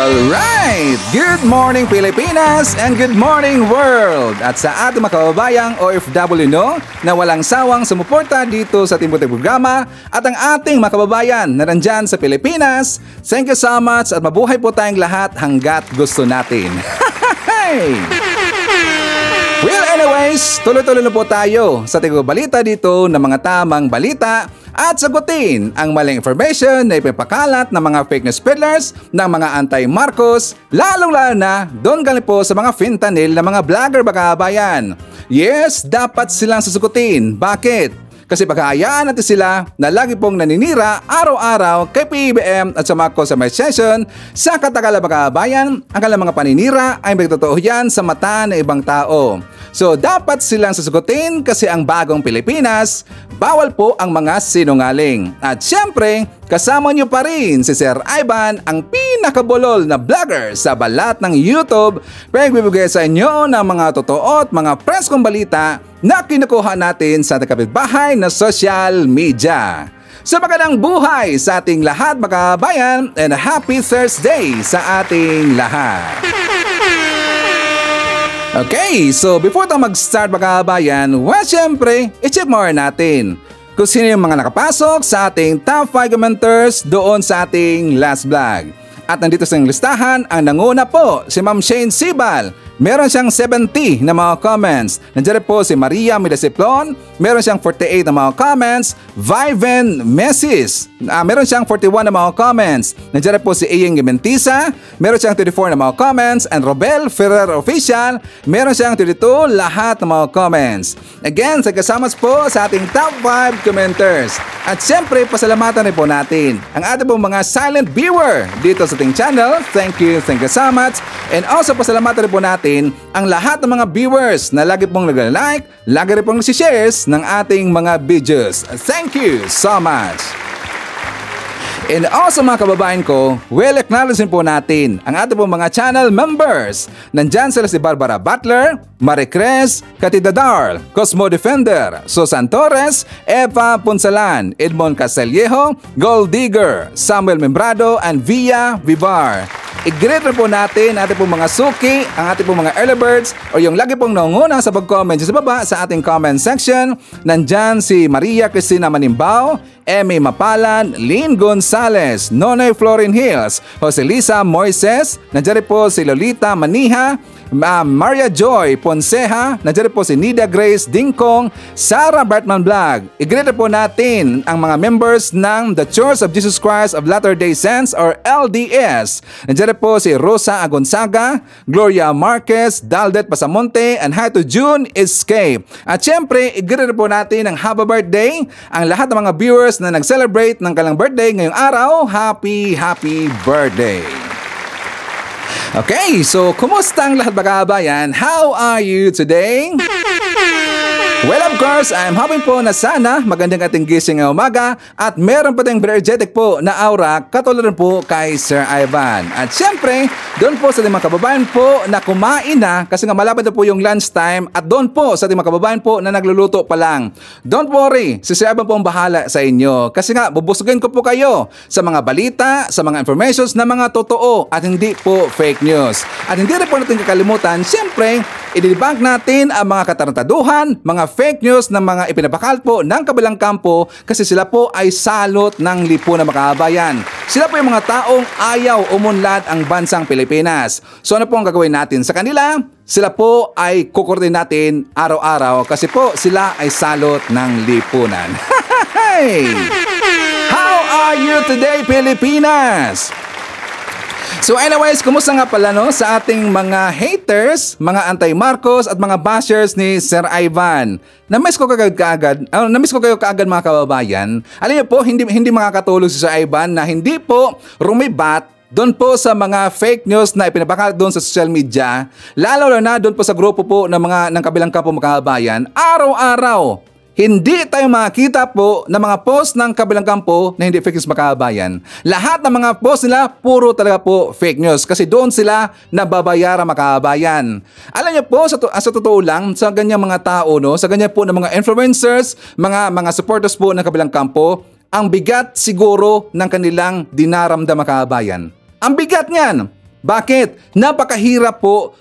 Alright! Good morning Pilipinas and good morning world! At sa ating mga kababayang OFW na walang sawang sumuporta dito sa ating munting programa at ang ating mga kababayan na nandyan sa Pilipinas, thank you so much at mabuhay po tayong lahat hanggat gusto natin. Well anyways, tuloy-tuloy na po tayo sa ating balita dito ng mga tamang balita at sagutin ang maling information na ipapakalat ng mga fake news peddlers ng mga anti-Marcos, lalong-lalo na doon galing po sa mga fentanyl na mga vlogger bakabayan. Yes, dapat silang susugutin. Bakit? Kasi pagkahayaan natin sila na lagi pong naninira araw-araw kay PBBM at sa mga consumerization sa katagalan bakabayan, ang kanilang mga paninira ay magtotoo yan sa mata ng ibang tao. So dapat silang susugutin kasi ang bagong Pilipinas, bawal po ang mga sinungaling. At syempre, kasama nyo pa rin si Sir Ivan, ang pinakabulol na vlogger sa balat ng YouTube, pagbibigay sa inyo ng mga totoo at mga preskong balita na kinukuha natin sa ating kapitbahay na social media. So magandang buhay sa ating lahat mga kabayan and a happy Thursday sa ating lahat. Okay, so before tayo mag-start mga kabayan, well syempre, i-check more natin kung sino yung mga nakapasok sa ating top 5 commenters doon sa ating last vlog. At nandito sa listahan, ang nanguna po si Ma'am Shane Sibal. Meron siyang 70 na mga comments. Nandiyan po si Maria Midasiplon. Meron siyang 48 na mga comments. Viven Mesis. Meron siyang 41 na mga comments. Nandiyan po si Iying Gimentisa. Meron siyang 34 na mga comments. And Robel Ferrer Official. Meron siyang 32 lahat ng mga comments. Again, kasama po sa ating top 5 commenters. At siyempre, pasalamatan rin po natin ang ating pong mga silent viewer dito sa ating channel. Thank you so much. And also pasalamatan rin po natin ang lahat ng mga viewers na lagi pong nag-like, lagi rin pong nag-shares ng ating mga videos. Thank you so much. And also mga kababayan ko, well acknowledge po natin ang ating pong mga channel members. Nandyan sila si Barbara Butler, Maricres Catidadar, Cosmo Defender, Susan Torres, Eva Punsalan, Edmond Castellejo, Gold Digger, Samuel Membrado, and Via Vivar. I-greet po natin ating pong mga suki, ang ating pong mga early birds o yung lagi pong naunguna sa pag-comment sa baba sa ating comment section. Nandyan si Maria Cristina Manimbao, Emmy Mapalan, Lynn Gonzales, Nonoy Florin Hills, Joselisa Moises, nandyan po si Lolita Maniha, Maria Joy Ponceja, nandiyan po si Nida Grace Dingkong, Sarah Bartman Vlog. I-greet po natin ang mga members ng The Church of Jesus Christ of Latter-day Saints or LDS. Nandiyan po si Rosa Agonzaga, Gloria Marquez, Daldet Pasamonte, and hi to June Escape. At syempre, i-greet po natin ang happy birthday ang lahat ng mga viewers na nag-celebrate ng kanilang birthday ngayong araw. Happy birthday! Okay, so kumusta ang lahat mga kabayan? How are you today? Well, of course, I'm hoping po na sana magandang ating gising ngayong umaga at meron pa tayong energetic po na aura katulad po kay Sir Ivan. At syempre, doon po sa ating mga kababayan po na kumain na kasi nga malapit na po yung lunchtime at doon po sa ating mga kababayan po na nagluluto pa lang. Don't worry, si Sir Ivan po ang bahala sa inyo kasi nga bubusugin ko po kayo sa mga balita, sa mga informations na mga totoo at hindi po fake news. At hindi rin po natin kakalimutan, syempre, i-debunk natin ang mga katarantaduhan, mga fake news na mga ipinapakalat po ng kabilang kampo kasi sila po ay salot ng lipunan mga kababayan. Sila po yung mga taong ayaw umunlad ang bansang Pilipinas. So ano po ang gagawin natin sa kanila? Sila po ay kukurtin natin araw-araw kasi po sila ay salot ng lipunan. How are you today, Pilipinas? So anyways, kumusta nga pala sa ating mga haters, mga anti-Marcos at mga bashers ni Sir Ivan? Namiss ko kayo kaagad mga kababayan. Alam niyo po, hindi makakatulog si Sir Ivan na hindi po rumibat doon po sa mga fake news na ipinapakalat doon sa social media, lalo na doon po sa grupo po ng kabilang kampo mga kababayan, araw-araw. Hindi tayo makakita po ng mga post ng kabilang kampo na hindi fake news mga kababayan. Lahat ng mga post nila, puro talaga po fake news kasi doon sila nababayaran mga kababayan. Alam niyo po, sa totoo lang, sa ganyang mga tao, sa ganyan po ng mga influencers, mga supporters po ng kabilang kampo, ang bigat siguro ng kanilang dinaramdam mga kababayan. Ang bigat niyan. Bakit? Napakahirap po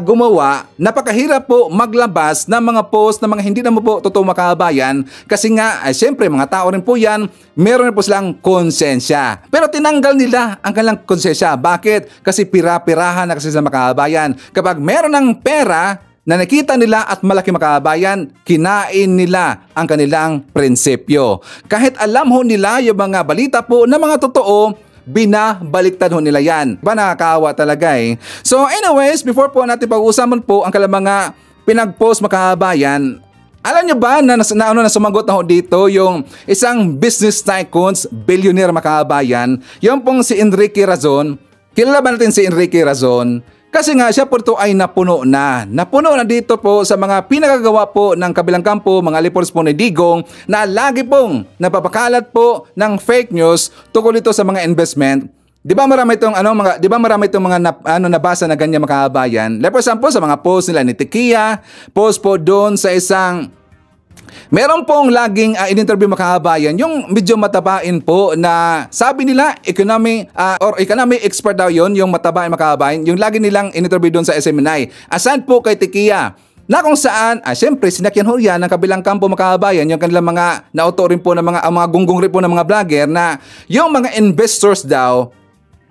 gumawa, napakahirap po maglabas ng mga post na mga hindi naman po totoo mga kababayan kasi nga, syempre mga tao rin po yan, meron rin po silang konsensya. Pero tinanggal nila ang kanilang konsensya. Bakit? Kasi pira-pirahan na kasi sa mga kababayan. Kapag meron ng pera na nakita nila at malaki mga kababayan, kinain nila ang kanilang prinsipyo. Kahit alam ho nila yung mga balita po na mga totoo, binabaliktad ho nila yan. Ba nakakaawa talaga eh. So anyways, before po natin pag-uusapan po ang kailang mga pinag-post mga kababayan, alam nyo ba na sumagot na ho dito yung isang business tycoons, billionaire mga kababayan, yung pong si Enrique Razon. Kilala ba natin si Enrique Razon? Kasi nga siya po ito ay napuno na. Napuno na dito po sa mga pinagagawa po ng kabilang kampo, mga alipors po ni Digong na lagi pong napapakalat po ng fake news tungkol ito sa mga investment. Di ba marami itong nabasa na ganyan mga kababayan? Like for example, sa mga post nila ni Tequia, post po doon sa isang meron pong laging in-interview mga kababayan, yung medyo matabain po na sabi nila economic expert daw yon, yung matabain mga kababayan, yung lagi nilang in-interview doon sa SMNI. Aside po kay Tequia, na kung saan, syempre sinakyan ho yan ng kabilang kampo mga kababayan, yung kanilang mga nauto rin po ng mga gunggong rin po ng mga vlogger na yung mga investors daw,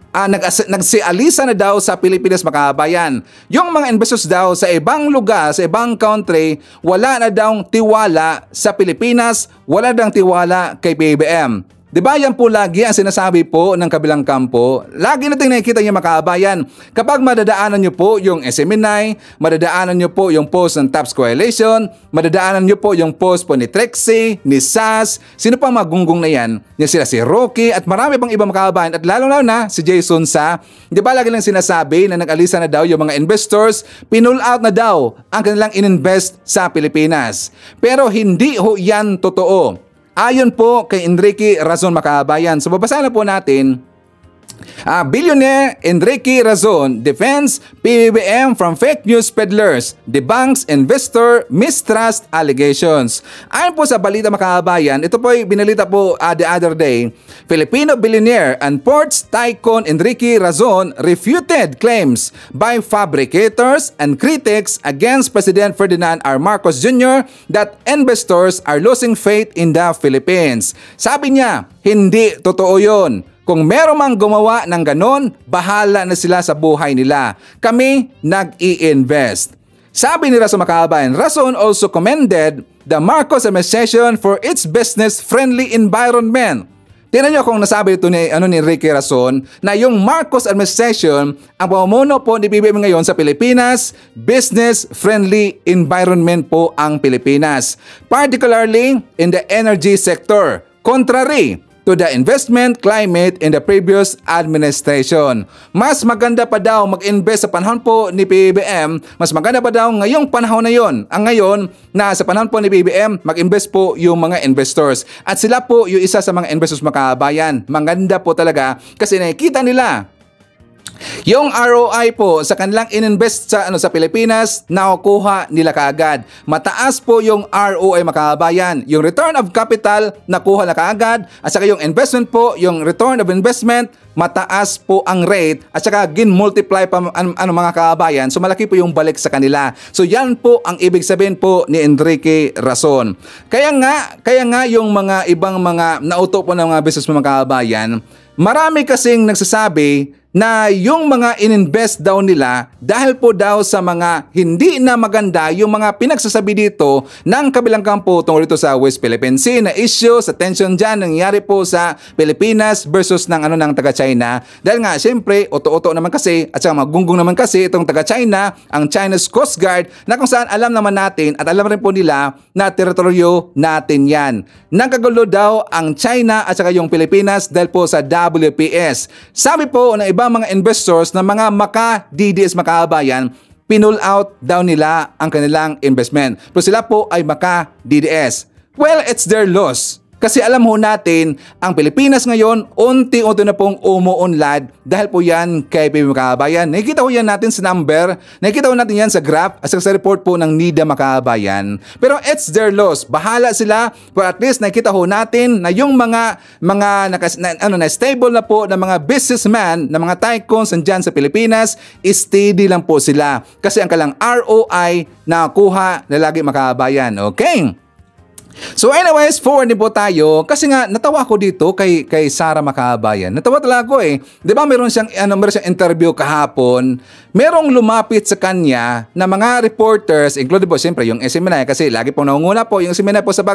nagsialisa na daw sa Pilipinas mga kababayan. Yung mga investors daw sa ibang lugar, sa ibang country, wala na daw tiwala sa Pilipinas, wala daw tiwala kay PBBM. Di ba yan po lagi ang sinasabi po ng kabilang kampo? Lagi natin nakikita niyo mga kababayan. Kapag madadaanan niyo po yung SMNI, madadaanan niyo po yung post ng TAPS Coalition, madadaanan niyo po yung post po ni Trexie, ni SAS, sino pa magunggong na yan? Yan sila si Rocky at marami pang ibang mga kababayan at lalo na si Jason Sa. Di ba lagi lang sinasabi na nag-alisa na daw yung mga investors, pinull out na daw ang kanilang ininvest sa Pilipinas. Pero hindi ho yan totoo. Ayon po kay Enrique Razon mga kababayan. So babasahin na po natin. Billionaire Enrique Razon defends PBBM from fake news peddlers, debunks investor mistrust allegations. Ayon po sa balita mga kababayan, ito po ay binalita po the other day, Filipino billionaire and ports tycoon Enrique Razon refuted claims by fabricators and critics against President Ferdinand R. Marcos Jr. that investors are losing faith in the Philippines. Sabi niya, hindi totoo yun. Kung meron mang gumawa ng ganon, bahala na sila sa buhay nila. Kami nag-i-invest. Sabi ni Razon mga kababayan, Razon also commended the Marcos administration for its business-friendly environment. Tingnan nyo kung nasabi ito ni Enrique Razon na yung Marcos administration, ang pamumuno po ni PBBM ngayon sa Pilipinas, business-friendly environment po ang Pilipinas. Particularly in the energy sector. Contrary to the investment climate in the previous administration. Mas maganda pa daw mag-invest sa panahon po ni PBBM, mas maganda pa daw ngayong panahon na yon. Ang ngayon na sa panahon po ni PBBM, mag-invest po yung mga investors. At sila po yung isa sa mga investors mga kababayan. Maganda po talaga kasi nakikita nila yung ROI po sa kanilang ininvest sa Pilipinas, nakukuha nila kaagad. Mataas po yung ROI mga kababayan. Yung return of capital, nakuha na kaagad. At saka yung investment po, yung return of investment, mataas po ang rate. At saka gin-multiply pa mga kababayan. So malaki po yung balik sa kanila. So yan po ang ibig sabihin po ni Enrique Razon. Kaya nga yung mga ibang mga nauto po ng mga business mga kababayan, marami kasing nagsasabi na yung mga ininvest daw nila dahil po daw sa mga hindi na maganda yung mga pinagsasabi dito ng kabilang kampo tungkol dito sa West Philippine Sea na issue, sa tension dyan nangyari po sa Pilipinas versus ng taga-China. Dahil nga syempre oto-oto naman kasi at saka magunggong naman kasi itong taga-China, ang China's Coast Guard, na kung saan alam naman natin at alam rin po nila na teritoryo natin yan. Nagkagulo daw ang China at saka yung Pilipinas dahil po sa WPS. Sabi po ng ibang mga investors na mga maka-DDS makabayan, pinull out daw nila ang kanilang investment. Pero sila po ay maka-DDS. Well, it's their loss. Kasi alam ho natin, ang Pilipinas ngayon, unti-unti na pong umuunlad dahil po yan kay PBB Makabayan. Nakikita ho yan natin sa number, nakikita ho natin yan sa graph at sa report po ng NIDA Makabayan. Pero it's their loss. Bahala sila, but at least nakikita ho natin na yung mga stable na po na mga businessman, na mga tycoons dyan sa Pilipinas, steady lang po sila. Kasi ang kalang ROI na kuha na lagi Makabayan. Okay? So anyways, forward din po tayo kasi nga natawa ko dito kay Sara Makabayan. Natawa talaga ako eh. 'Di ba meron siyang interview kahapon. Merong lumapit sa kanya na mga reporters, including po siyempre yung SMNI kasi lagi pong nangunguna po yung SMNI po sa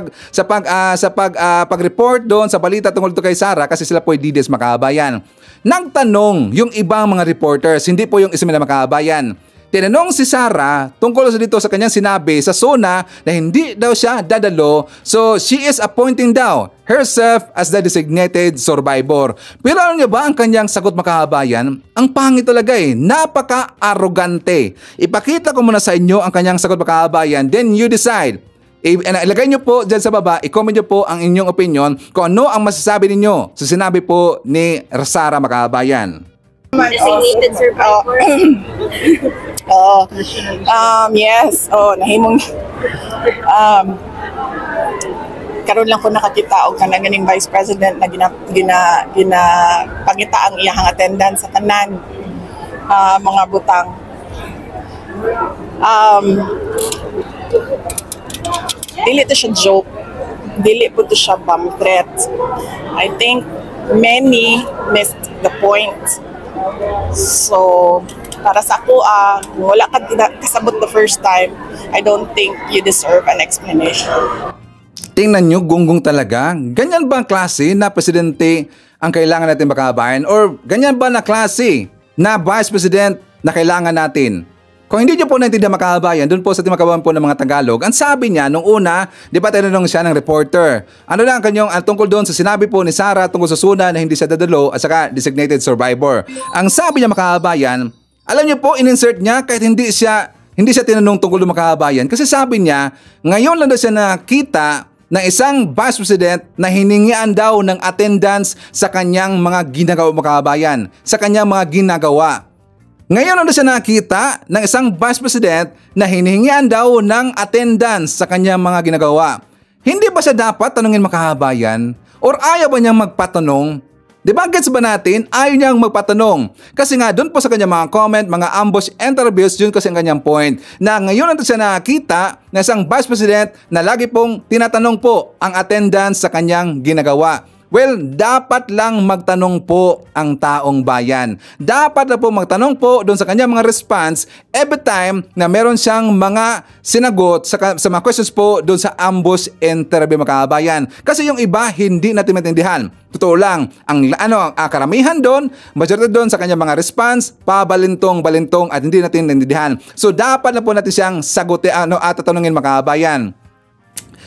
pag-report doon sa balita tungkol dito kay Sara kasi sila po ay DDS Makabayan. Nagtanong yung ibang mga reporters, hindi po yung SMNI Makabayan. Tinanong si Sara tungkol dito sa kanyang sinabi sa SONA na hindi daw siya dadalo, so she is appointing daw herself as the designated survivor. Pero alam niyo ba ang kanyang sagot Makabayan? Ang pangit talaga eh, napaka-arrogante. Ipakita ko muna sa inyo ang kanyang sagot Makabayan, then you decide. Ilagay nyo po dyan sa baba, i-comment nyo po ang inyong opinion kung ano ang masasabi ninyo sa sinabi po ni Sara Makabayan. Designated survivor. Yes. Nahimong karon lang ko nakakita og kanang ganing Vice President na ginapangita ang iyang attendance sa tanan mga butang. Dili to siya joke. Dili po to siya bomb threat. I think many missed the point. So, para sa ako, kung wala ka kasabot the first time, I don't think you deserve an explanation. Tingnan nyo, gunggong talaga. Ganyan ba ang klase na presidente ang kailangan natin Makabayan? Or ganyan ba na klase na vice president na kailangan natin? Kung hindi nyo po naintindihan Makabayan, doon po sa Makabayan po ng mga Tagalog, ang sabi niya nung una, di ba tinanong siya ng reporter, ano lang kanyang tungkol doon sa sinabi po ni Sara tungkol sa SONA na hindi siya dadalo at saka designated survivor. Ang sabi niya Makabayan, alam niyo po, in-insert niya kahit hindi siya tinanong tungkol doon Makabayan kasi sabi niya, ngayon lang daw siya nakita ng isang vice president na hiningian daw ng attendance sa kanyang mga ginagawa Makabayan, sa kanyang mga ginagawa. Ngayon ano siya nakita ng isang vice president na hinihingian daw ng attendance sa kanyang mga ginagawa. Hindi ba siya dapat tanungin Makabayan? Or ayaw ba niyang magpatanong? Di ba gets ba natin? Ayaw niyang magpatanong. Kasi nga doon po sa kanyang mga comment, mga ambush interviews, yun kasi ang kanyang point. Na ngayon natin siya nakita ng isang vice president na lagi pong tinatanong po ang attendance sa kanyang ginagawa. Well, dapat lang magtanong po ang taong bayan. Dapat na po magtanong po doon sa kanyang mga response every time na meron siyang mga sinagot sa mga questions po doon sa ambush interview Makabayan. Kasi yung iba hindi natin maintindihan. Totoo lang, ang karamihan doon, majority doon sa kanyang mga response, pabalintong-balintong at hindi natin naintindihan. So dapat na po natin siyang sagutin at tatanungin Makabayan.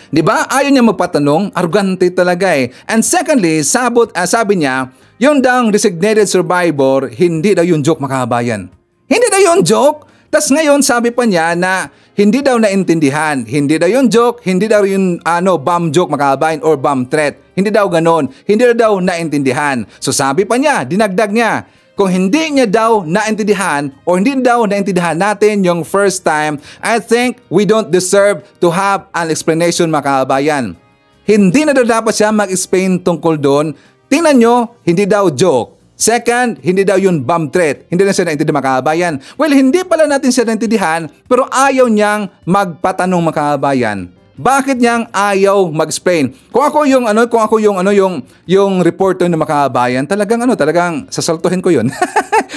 Di ba? Ayaw niya magpatanong, arrogante talaga eh. And secondly, sabi niya, yung daw designated survivor, hindi daw yung joke Makabayan. Hindi daw yung joke. Tas ngayon sabi pa niya na hindi daw naintindihan. Hindi daw yung joke, hindi daw yung bomb joke Makabayan or bomb threat. Hindi daw ganon. Hindi daw naintindihan. So sabi pa niya, dinagdag niya, kung hindi niya daw naintindihan o hindi daw naintindihan natin yung first time, I think we don't deserve to have an explanation Makabayan. Hindi na daw dapat siya mag-explain tungkol doon. Tingnan nyo, hindi daw joke. Second, hindi daw yun bomb threat. Hindi na siya naintindihan Makabayan. Well, hindi pala natin siya naintindihan pero ayaw niyang magpatanong Makabayan. Bakit niyang ayaw mag-explain? Kung ako yung reporter ng Makabayan, talagang sasaltuhin ko 'yon.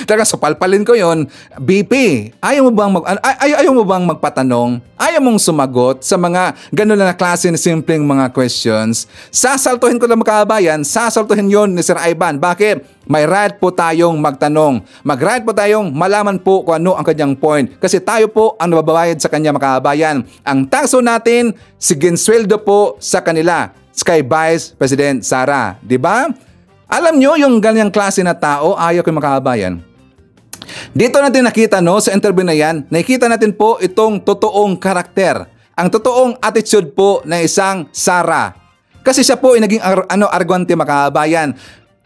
Talagang supalpalin ko 'yon. BP, ayaw mo bang magpatanong? Ayaw mong sumagot sa mga ganun na klase na simpleng mga questions? Sasaltuhin ko lang Makabayan, sasaltuhin 'yon ni Sir Ivan. Bakit? May right po tayong magtanong. Mag-right po tayong malaman po kung ano ang kanyang point. Kasi tayo po ang nababayad sa kanya Makabayan. Ang takso natin, siginsweldo po sa kanila. Kay Vice President Sara. Diba? Alam nyo yung ganyang klase na tao, ayaw kay Makabayan. Dito natin nakita sa interview na yan, nakikita natin po itong totoong karakter. Ang totoong attitude po ng isang Sara. Kasi siya po ay naging arrogante mga kababayan.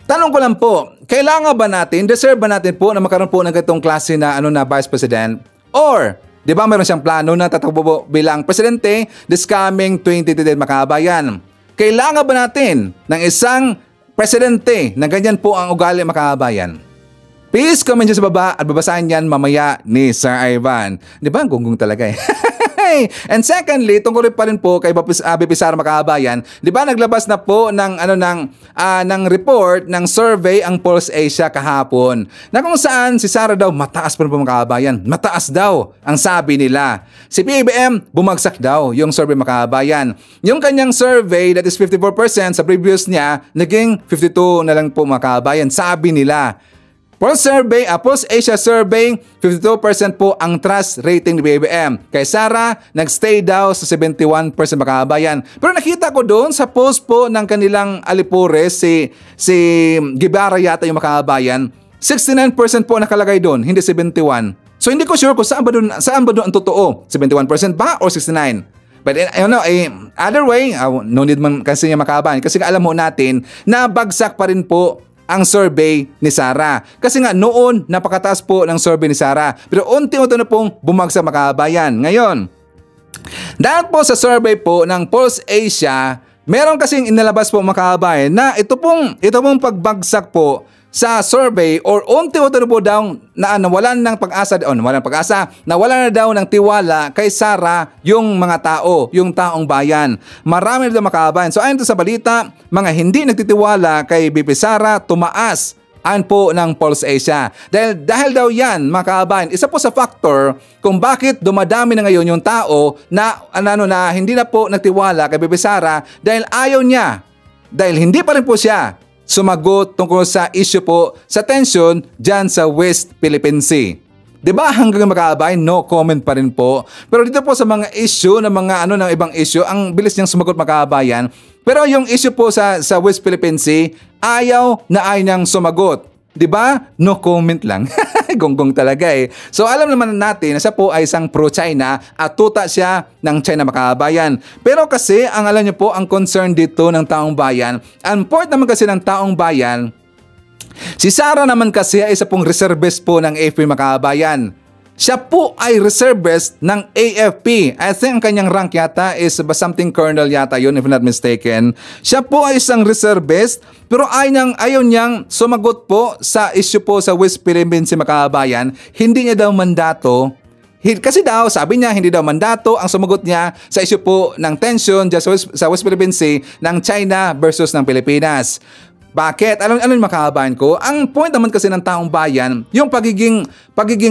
Tanong ko lang po, kailangan ba natin, deserve ba natin po na magkaroon po ng ganitong klase na Vice President? Or, di ba meron siyang plano na tatakbo po bilang presidente this coming 2028 mga kababayan? Kailangan ba natin ng isang presidente na ganyan po ang ugali mga kababayan? Please comment dyan sa baba at babasahin yan mamaya ni Sir Ivan. Di ba? Ang gunggong talaga eh. And secondly, tungkol pa rin po kay BP Sara mga kababayan, di ba naglabas na po ng ng report ng survey ang Pulse Asia kahapon na kung saan si Sara daw mataas pa rin po mga kababayan. Mataas daw ang sabi nila. Si PBBM bumagsak daw yung survey mga kababayan. Yung kanyang survey that is 54% sa previous niya naging 52 na lang po mga kababayan. Sabi nila. Pulse Asia survey, 52% po ang trust rating ni BBM. Kay Sara, nagstay daw sa 71% mga kababayan. Pero nakita ko doon sa post po ng kanilang alipores, si Gibara yata yung mga kababayan, 69% po nakalagay doon, hindi 71. So hindi ko sure kung saan ba doon ang totoo, 71% ba or 69? But either way, no need man kasi niya mga kababayan kasi alam mo natin na bagsak pa rin po ang survey ni Sara. Kasi nga noon napakataas po ng survey ni Sara. Pero unti-unti na pong bumagsak mga kababayan. Ngayon, dahil po sa survey po ng Pulse Asia, meron kasing inalabas po mga kababayan na ito pong pagbagsak po sa survey or unti-unti na po daw na nawalan ng pag-asa, nawalan na daw ng tiwala kay Sara yung mga tao, yung taong bayan. Marami na daw mga kababayan. So ayon sa balita, mga hindi nagtitiwala kay BP Sara tumaas ayon po ng Pulse Asia. Dahil daw yan mga kababayan, isa po sa factor kung bakit dumadami na ngayon yung tao na hindi na po nagtiwala kay BP Sara dahil ayaw niya, dahil hindi pa rin po siya sumagot tungkol sa issue po sa tension dyan sa West Philippine Sea. Diba hanggang makakabayan, no comment pa rin po. Pero dito po sa mga issue, ng mga ng ibang issue, ang bilis niyang sumagot makakabayan. Pero yung issue po sa West Philippine Sea, ayaw niyang sumagot. Diba? No comment lang. Gonggong talaga eh. So alam naman natin na siya po ay isang pro-China at tuta siya ng China makakabayan. Pero kasi ang alam niyo po ang concern dito ng taong bayan, ang point naman kasi ng taong bayan, si Sara naman kasi ay isa pong reservist po ng AFP makakabayan. Siya po ay reservist ng AFP. I think ang kanyang rank yata is something colonel yata yun if not mistaken. Siya po ay isang reservist pero ayaw niyang sumagot po sa issue po sa West Philippine Sea makakabayan. Hindi niya daw mandato. Kasi daw, sabi niya, hindi daw mandato ang sumagot niya sa issue po ng tension sa West Philippine Sea ng China versus ng Pilipinas. Bakit? Ano yung makahabayan ko? Ang point naman kasi ng taong bayan, yung pagiging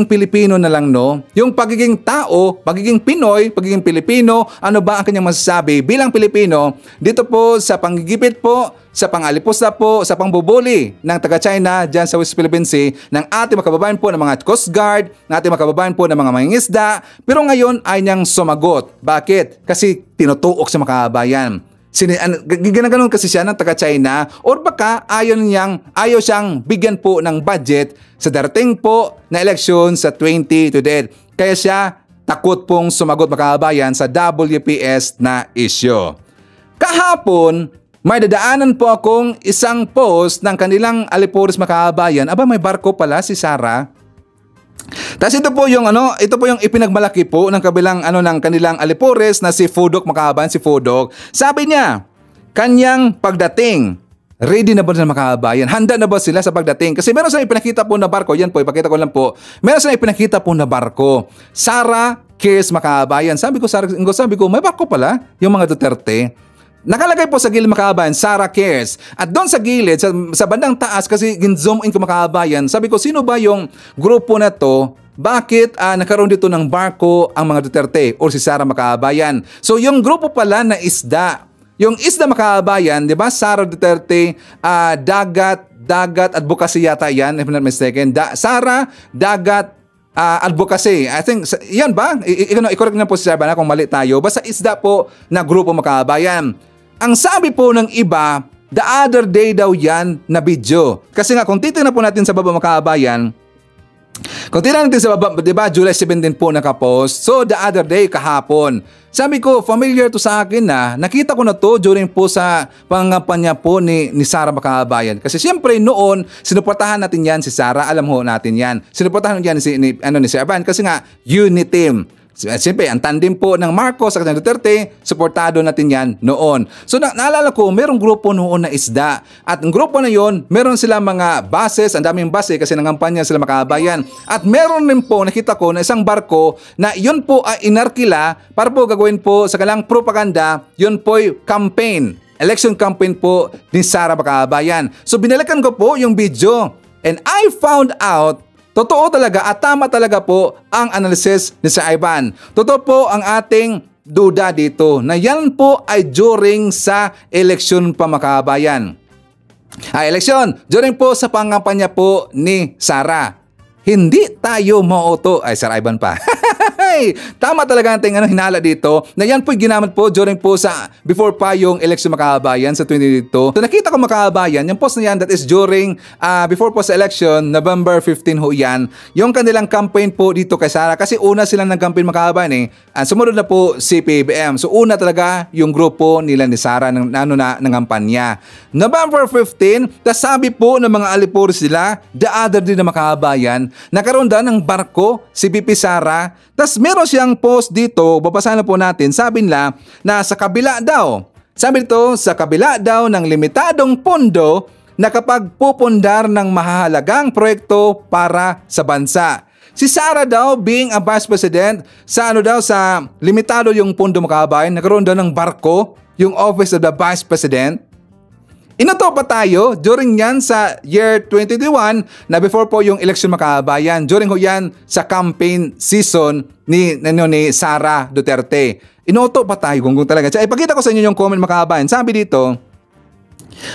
Pilipino na lang, no? Yung pagiging tao, pagiging Pinoy, pagiging Pilipino, ano ba ang kanyang masasabi bilang Pilipino dito po sa panggigipit po, sa pangalipusta po, sa pangbubuli ng taga-China dyan sa West Philippine Sea ng ating mga kababayan po ng mga Coast Guard, ng ating mga kababayan po ng mga mangingisda, pero ngayon ay niyang sumagot. Bakit? Kasi tinutuok sa mga kababayan. Ginaganon kasi siya ng taga-China or baka ayaw siyang bigyan po ng budget sa darating po na eleksyon sa 2028. Kaya siya takot pong sumagot makabayan sa WPS na issue. Kahapon, may dadaanan po akong isang post ng kanilang alipores makabayan. Aba, may barko pala si Sara. Tapos ito po yung ipinagmalaki po ng kabilang ng kanilang alipores na si Fudok makahabayan, si Fudok. Sabi niya, kanyang pagdating, ready na ba sila makahabayan? Handa na ba sila sa pagdating? Kasi meron silang ipinakita po na barko, yan po, ipakita ko lang po. Meron silang ipinakita po na barko. Sara Cares makahabayan. Sabi ko, may barko pala yung mga Duterte. Nakalagay po sa gilid makabayan, Sara Cares. At doon sa gilid, sa bandang taas, kasi gin-zoom in ko makabayan, sabi ko, sino ba yung grupo na to? Bakit nagkaroon dito ng barko ang mga Duterte o si Sara makabayan? So yung grupo pala na isda, yung isda makabayan, di ba? Sara Duterte, dagat advocacy yata yan, if not mistaken. Sara, dagat, advocacy. I think, yan ba? I-correct na po si Sara kung mali tayo. Basta isda po na grupo makabayan. Ang sabi po ng iba, the other day daw yan na video. Kasi nga kung titignan po natin sa baba makabayan, Kung tingnan natin sa baba, di ba, July 17 po nakapost. So, the other day, kahapon, sabi ko, familiar to sa akin na nakita ko na to during po sa pangampanya po ni Sara Makabayan. Kasi siyempre noon, sinuportahan natin yan si Sara, alam ho natin yan. Sinuportahan yan ni Sir Aban kasi nga, unity team. Siyempre, ang tandem po ng Marcos at ng Duterte, suportado natin yan noon. So naalala ko, merong grupo noon na isda. At ang grupo na yon, meron sila mga buses, ang daming bus kasi nangampanya sila Makabayan. At meron rin po, nakita ko na isang barko na yun po ay inarkila para po gagawin po sa kalang propaganda, yun po ay campaign. Election campaign po ni Sara Makabayan. So binalikan ko po yung video and I found out totoo talaga at tama talaga po ang analysis ni Sir Ivan. Totoo po ang ating duda dito na yan po ay during sa eleksyon pa Makabayan. Eleksyon, during po sa pangampanya po ni Sara. Hindi tayo mauto. Ay, Sir Ivan pa. Tama talaga ang ating hinala dito na yan po ginamit po during po sa before pa yung election Makabayan sa 2022. So nakita ko Makabayan, yung post na yan that is during before po sa election, November 15 ho yan, yung kanilang campaign po dito kay Sara kasi una silang nag-campaign Makabayan eh. Sumunod na po si PBBM. So una talaga yung grupo nila ni Sara ng kampanya. November 15, tas sabi po ng mga alipores sila, the other day na Makabayan, nakaroon daw ng barko si VP Sara. Tas meron siyang post dito, babasahin na po natin, sabi nila na sa kabila daw. Sabi dito, sa kabila daw ng limitadong pondo na kapag pupundar ng mahahalagang proyekto para sa bansa. Si Sara daw, being a Vice President, sa sa limitado yung pondo Makabayan, nagkaroon daw ng barko, yung Office of the Vice President. Inuto pa tayo during yan sa year 2021 na before po yung election Makabayan. During ho yan sa campaign season ni Sara Duterte. Inuto pa tayo kung talaga. Ipakita ko sa inyo yung comment Makabayan. Sabi dito,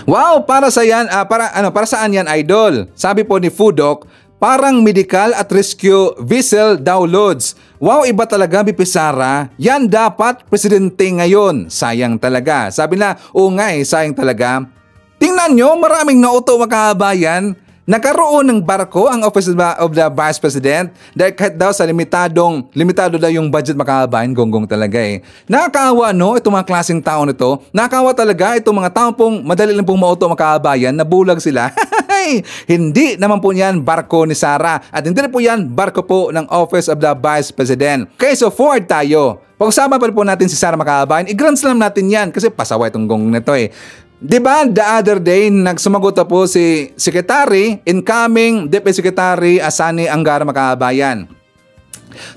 wow, para sa yan, para saan yan idol? Sabi po ni Fudok, parang medical at rescue vessel downloads. Wow, iba talaga BP Sara. Yan dapat presidente ngayon. Sayang talaga. Sabi na, oo nga sayang talaga. Tingnan nyo, maraming nauto Makabayan. Nakaroon ng barko ang Office of the Vice President dahil kahit daw sa limitado daw yung budget Makabayan, gonggong talaga eh. Nakakaawa no, itong mga klaseng tao nito. Nakakaawa talaga itong mga tao pong madali lang pong mauto Makabayan, nabulag sila. Hindi naman po yan barko ni Sara at hindi rin po yan barko po ng Office of the Vice President. Okay, so forward tayo. Pag-usapan pa rin po natin si Sara Makabayan, i-grand slam natin yan kasi pasaway itong gong nito eh. Diba, the other day, nagsumagot po si Secretary, incoming Deputy Secretary Asani Angara Makabayan.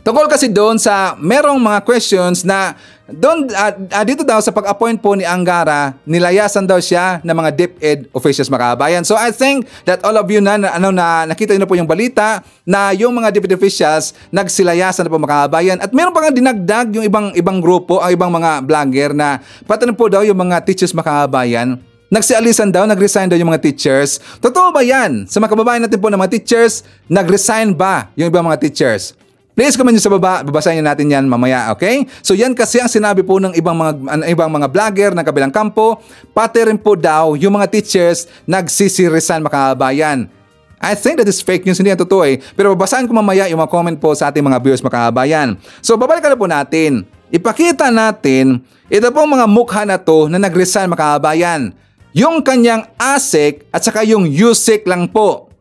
Tungkol kasi doon sa merong mga questions na doon, dito daw sa pag-appoint po ni Angara, nilayasan daw siya ng mga DepEd officials Makabayan. So I think that all of you na nakita niyo na po yung balita na yung mga DepEd officials nagsilayasan na po Makabayan. At meron pa nga dinagdag yung ibang grupo, ang ibang mga vlogger na pati na po daw yung mga teachers Makabayan. Nagsialisan daw, nag-resign daw yung mga teachers. Totoo ba yan? Sa mga kababayan natin po ng mga teachers, nag-resign ba yung ibang mga teachers? Please comment nyo sa baba, babasahin natin yan mamaya, okay? So yan kasi ang sinabi po ng ibang mga vlogger ng kabilang kampo, pati rin po daw yung mga teachers nagsisirisan Makabayan. I think that is fake news, hindi yan totoo eh. Pero babasahin ko mamaya yung mga comment po sa ating mga viewers Makabayan. So babalikan na po natin. Ipakita natin, ito pong mga mukha na to na nag-resign Makabayan. Yung kanyang ASEC at saka yung USEC lang po.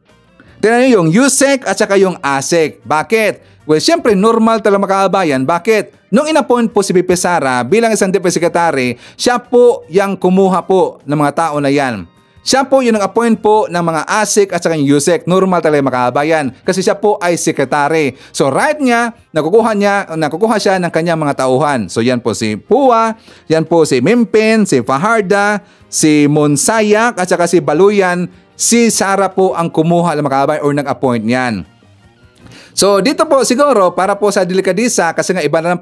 Tingnan nyo yung USEC at saka yung ASEC. Bakit? Well, siyempre, normal talaga Makabayan. Bakit? Nung inappoint po si VP Sara bilang isang Deputy Secretary, siya po yung kumuha po ng mga tao na yan. Siya po yung nag-appoint po ng mga ASEC at saka yung USEC. Normal talaga Makabayan kasi siya po ay Secretary. So right niya, nakukuha siya ng kanyang mga tauhan. So yan po si Pua, yan po si Mimpin, si Fajarda, si Monsayak at saka si Baluyan. Si Sara po ang kumuha ng Makabayan or nag-appoint niyan. So dito po siguro para po sa delikadisa kasi nga iba na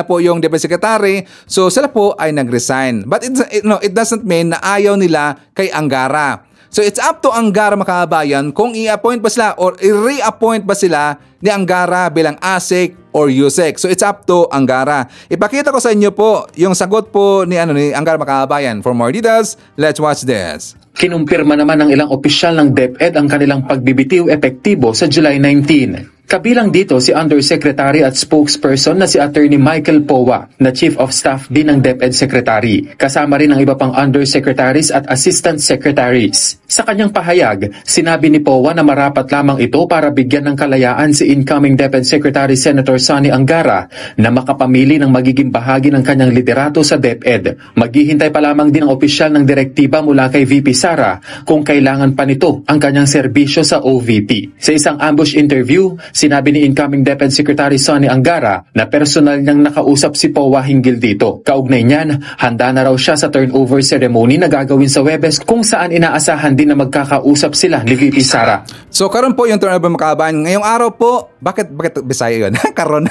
po yung Deputy Secretary, so sila po ay nag-resign. But it doesn't mean na ayaw nila kay Angara. So it's up to Angara mga kababayan kung i-appoint ba sila or i-reappoint ba sila ni Angara bilang ASEC or USEC. So it's up to Angara. Ipakita ko sa inyo po yung sagot po ni Angara mga kababayan. For more details, let's watch this. Kinumpirma naman ng ilang opisyal ng DepEd ang kanilang pagbibitiw epektibo sa July 19. Kabilang dito si Undersecretary at spokesperson na si Attorney Michael Powa na Chief of Staff din ng DepEd Secretary. Kasama rin ang iba pang Undersecretaries at Assistant Secretaries. Sa kanyang pahayag, sinabi ni Powa na marapat lamang ito para bigyan ng kalayaan si incoming DepEd Secretary Senator Sonny Angara na makapamili ng magiging bahagi ng kanyang liderato sa DepEd. Maghihintay pa lamang din ang opisyal ng direktiba mula kay VP Sara kung kailangan pa nito ang kanyang serbisyo sa OVP. Sa isang ambush interview, sinabi ni incoming DepEd Secretary Sonny Angara na personal niyang nakausap si Powa hinggil dito. Kaugnay niyan, handa na raw siya sa turnover ceremony na gagawin sa Webes kung saan inaasahan din na magkakausap sila ni VP Sara. So karon po yung turnover mga kababayan. Ngayong araw po, bakit Bisaya yun? Karon.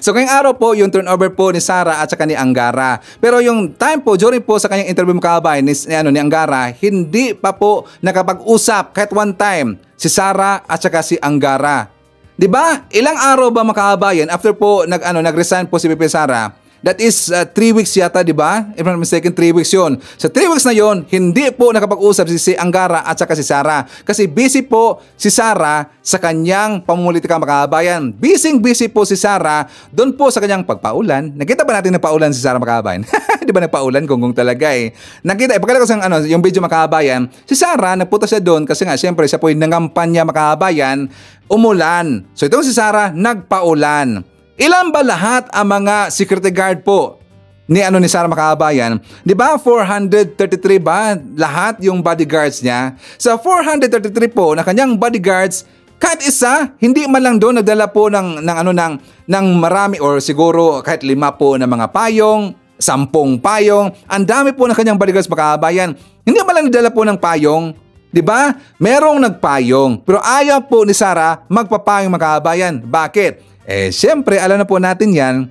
So ngayong araw po yung turnover po ni Sara at saka ni Angara. Pero yung time po, during po sa kanyang interview mga kababayan ni Angara, hindi pa po nakapag-usap kahit one time si Sara at saka si Angara. 'Di ba? Ilang araw ba mga kababayan after po nag-resign po si VP Sara? That is 3 weeks yata, 'di ba? If I'm not mistaken, 3 weeks 'yon. Sa 3 weeks na 'yon, hindi po nakapag-usap si Angara at saka si Sara kasi busy po si Sara sa kanyang pamumulitika mga kababayan. Busy po si Sara doon po sa kanyang pagpaulan. Nakita ba natin na paulan si Sara mga kababayan? 'Di ba nagpaulan gonggong talaga eh. Nakita ipakita ko sa yung video mga kababayan, si Sara nagpunta siya doon kasi nga syempre siya po yung nangampanya mga kababayan, umulan. So itong si Sara nagpaulan. Ilan ba lahat ang mga security guard po ni Sara mga kababayan? 'Di ba 433 ba lahat yung bodyguards niya? Sa 433 po na kanyang bodyguards, kahit isa hindi man lang doon nagdala po ng marami or siguro kahit 5 po na mga payong, 10 payong. Ang dami po ng kanyang bodyguards mga kababayan. Hindi man lang nagdala po ng payong. 'Di ba? Merong nagpayong. Pero ayaw po ni Sara magpapayong mga kababayan. Bakit? Siyempre, alam na po natin yan.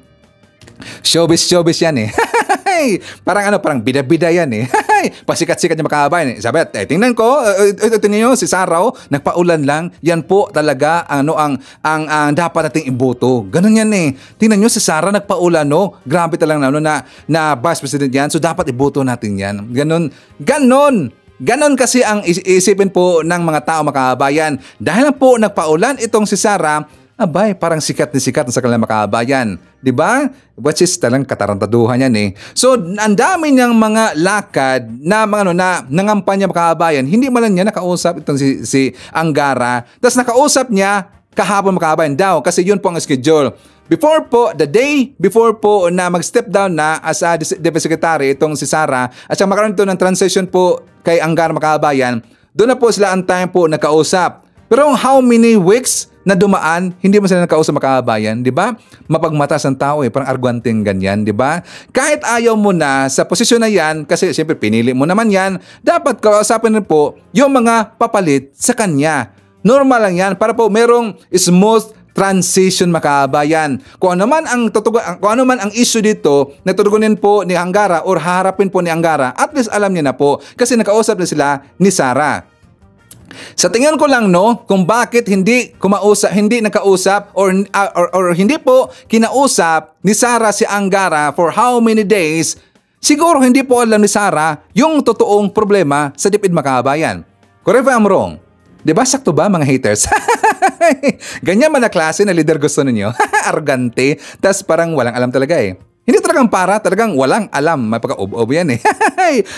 Showbiz yan eh. parang bida-bida yan eh. Pasikat-sikat yung makabayan eh. Sabi, tingnan ko, tingnan nyo, si Sara, nagpaulan lang. Yan po talaga ang dapat nating iboto. Ganun yan eh. Tingnan nyo, si Sara nagpaulan, no? Grabe talaga na Vice President yan. So, dapat iboto natin yan. Ganon kasi ang isipin po ng mga tao makabayan. Dahil na po nagpaulan itong si Sara, abay, parang sikat sa kanilang makabayan. 'Di ba? Which is talagang katarantaduhan yan eh. So, ang dami niyang mga lakad na nangampanya makabayan. Hindi man lang niya nakausap itong si Angara. Tapos nakausap niya kahapon makabayan daw kasi yun po ang schedule. The day before po na mag-step down na as a Deputy Secretary itong si Sara at saka magkaroon ito ng transition po kay Angara makabayan, doon na po sila ang time po nakausap. Pero how many weeks na dumaan, hindi mo sila nakausap makabayan, di ba? Mapagmatas ang tao eh, parang argwanteng ganyan, di ba? Kahit ayaw mo na sa posisyon na yan, kasi siyempre pinili mo naman yan, dapat kausapin rin po yung mga papalit sa kanya. Normal lang yan, para po merong smooth transition makabayan. Kung ano man ang issue dito na tutugunin po ni Angara or haharapin po ni Angara, at least alam niya na po kasi nakausap na sila ni Sara. Sa tingin ko lang kung bakit hindi nakausap or hindi po kinausap ni Sara si Angara for how many days, siguro hindi po alam ni Sara yung totoong problema sa DepEd makabayan. Correct if I'm wrong? Diba sakto ba mga haters? Ganyan man na klase na leader gusto ninyo. Arrogante, tas parang walang alam talaga eh. Hindi talagang walang alam. May pagka-ub-ub yan eh.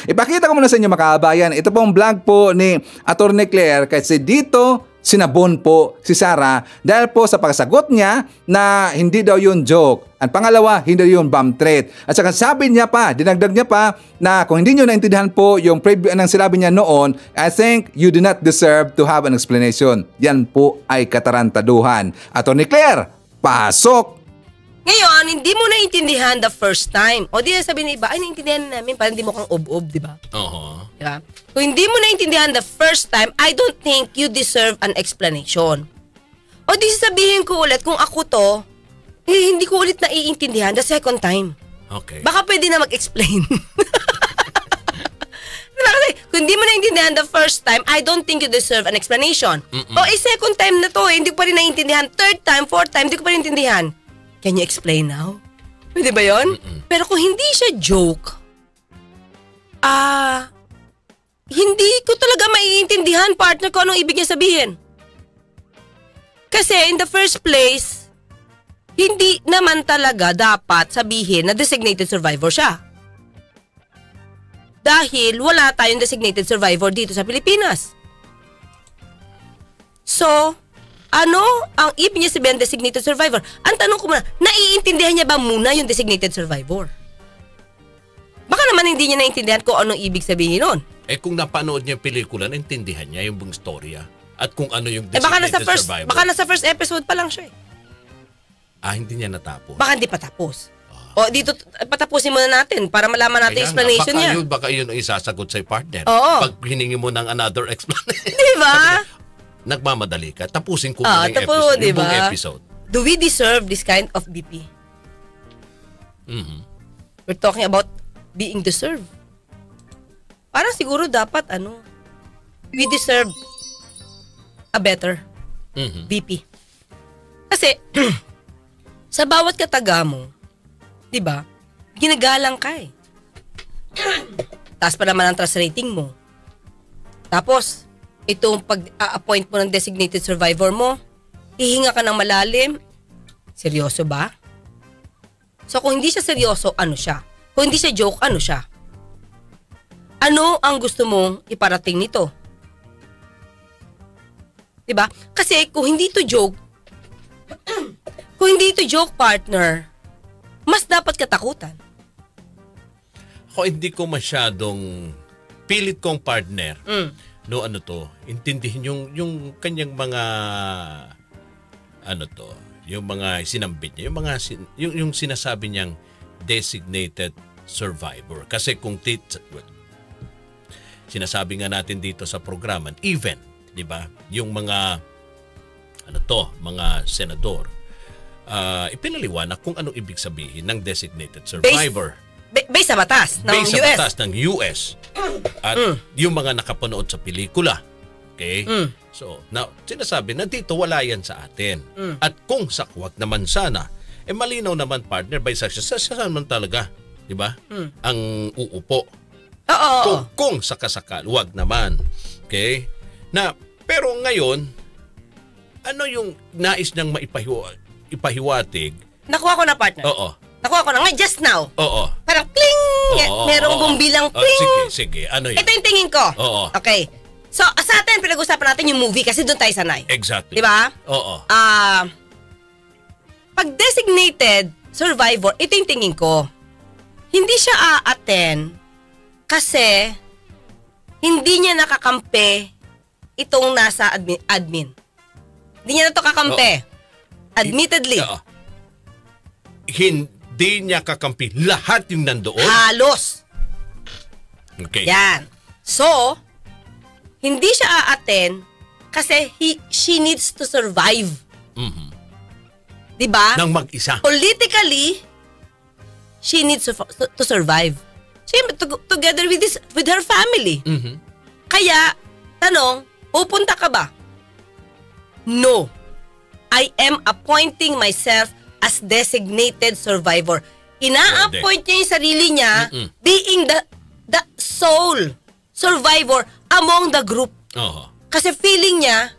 Ipakita ko muna sa inyo makabayan. Ito pong vlog po ni Atty. Claire kasi dito sinabon po si Sara dahil po sa pagsagot niya na hindi daw yun joke. At pangalawa, hindi yun bomb threat. At saka sabi niya pa, dinagdag niya pa na kung hindi nyo naintindihan po yung preview ng sinabi niya noon, I think you do not deserve to have an explanation. Yan po ay katarantaduhan. Atty. Claire, pasok! Ngayon, hindi mo naintindihan the first time. O di sabi ng iba, ay naintindihan namin, parang hindi mo kang ob-ob, di ba? Oo. Diba? Kung hindi mo naintindihan the first time, I don't think you deserve an explanation. O di sabihin ko ulit, kung ako to, hindi ko ulit naiintindihan the second time. Okay. Baka pwede na mag-explain. Diba? Kasi kung hindi mo naintindihan the first time, I don't think you deserve an explanation. Second time na to, hindi ko pa rin naintindihan. Third time, fourth time, hindi ko pa rin naintindihan. Can you explain now? Pwede ba yun? Pero kung hindi siya joke, hindi ko talaga maiintindihan, partner, ko anong ibig niya sabihin. Kasi in the first place, hindi naman talaga dapat sabihin na designated survivor siya. Dahil wala tayong designated survivor dito sa Pilipinas. So, ano ang ibig niya sabihin designated survivor? Ang tanong ko muna, naiintindihan niya ba muna yung designated survivor? Baka naman hindi niya naiintindihan kung anong ibig sabihin nun. Kung napanood niya yung pelikula, naintindihan niya yung buong storya. At kung ano yung designated survivor. Baka nasa first episode pa lang siya Hindi niya natapos. Baka hindi pa tapos. O dito, patapusin muna natin para malaman natin yung explanation niya. Baka yun ang isasagot sa'yo, partner. Oo. Pag hiningi mo ng another explanation. Di ba? Nagmamadali ka. Tapusin ko muna yung episode. Diba? Yung buong episode. Do we deserve this kind of BP? We're talking about being deserved. Parang siguro dapat, we deserve a better BP. Kasi, sa bawat kataga mo, di ba, ginagalang ka Taas pa naman ang trust rating mo. Tapos, itong pag-appoint mo ng designated survivor mo, hihinga ka ng malalim. Seryoso ba? So, kung hindi siya seryoso, ano siya? Kung hindi siya joke, ano siya? Ano ang gusto mong iparating nito? Diba? Kasi kung hindi ito joke, partner, mas dapat katakutan. Ako hindi ko masyadong pilit kong partner. Intindihin yung kanyang mga yung mga sinambit niya, yung sinasabi niyang designated survivor. Kasi kung sinasabi nga natin dito sa programa, even, di ba, yung mga mga senador, ipinaliwanag kung anong ibig sabihin ng designated survivor. Based sa batas ng Based US. sa batas ng US. At yung mga nakapanood sa pelikula. Okay? So, now, sinasabi na dito wala yan sa atin. At kung sakwag naman sana, malinaw naman, partner, by success, saan man talaga, di ba? Ang uupo. Oo. Kung sakasakal, wag naman. Okay? Pero ngayon, ano yung nais niyang ipahiwatig? Nakuha ko na, partner. Oo. Nakuha ko na. Just now. Oo. Parang pling! Merong bumbilang pling! Sige. Ano yun? Ito yung tingin ko. Oo. Okay. So, sa atin, pinag-usapan natin yung movie kasi doon tayo sanay. Exactly. Di ba? Oo. Pag designated survivor, ito yung tingin ko. Hindi siya a-attend kasi hindi niya nakakampi itong nasa admin. Hindi niya na ito kakampi. Admittedly. Hindi niya kakampi lahat yung nandoon. Halos. Okay. Yan. So, hindi siya a-attend kasi she needs to survive. Diba? Nang mag-isa. Politically, she needs to survive. Together with her family. Kaya, tanong, pupunta ka ba? No. I am appointing myself as designated survivor. Ina-appoint niya yung sarili niya being the sole survivor among the group. Kasi feeling niya,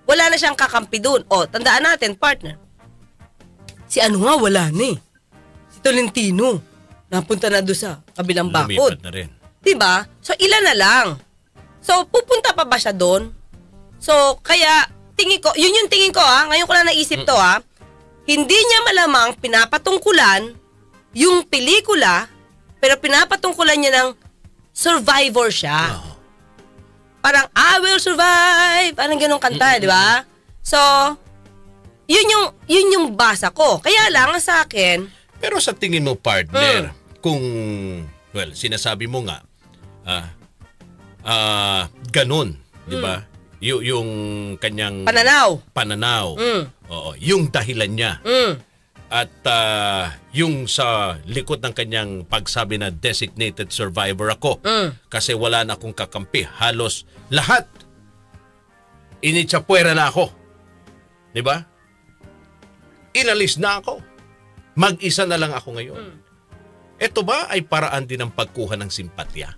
wala na siyang kakampi doon. Tandaan natin, partner. Si ano nga, wala na Si Tolentino. Napunta na doon sa kabilang bakod. Lumipat na rin. Diba? So, ilan na lang. So, pupunta pa ba siya doon? So, kaya, tingin ko, yun yung tingin ko ngayon ko lang naisip to hindi niya malamang pinapatungkulan yung pelikula, pero pinapatungkulan niya ng survivor siya. Parang, I will survive. Parang ganong kanta, di ba? So, yun yung basa ko. Kaya lang sa akin. Pero sa tingin mo, partner, kung, sinasabi mo nga, ganun, di ba? Yung kanyang Pananaw. Oo, yung dahilan niya. At yung sa likod ng kanyang pagsabi na designated survivor ako kasi wala na akong kakampi. Halos lahat initsapwera na ako. Di ba? Inalis na ako. Mag-isa na lang ako ngayon. Ito ba ay paraan din ng pagkuha ng simpatya?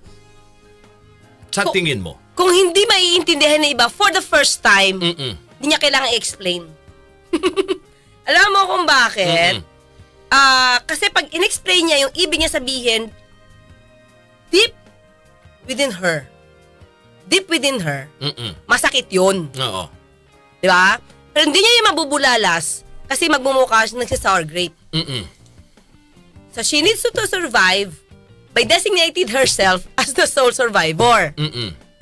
Sa tingin mo? Kung hindi maiintindihan ng iba for the first time, hindi niya kailangan i-explain. Alam mo kung bakit? Kasi pag in-explain niya yung ibig niya sabihin, deep within her, masakit yun. Oo. Di ba? Pero hindi niya yung mabubulalas kasi magmumukha siya nagsisour grape. So she needs to survive by designating herself as the sole survivor.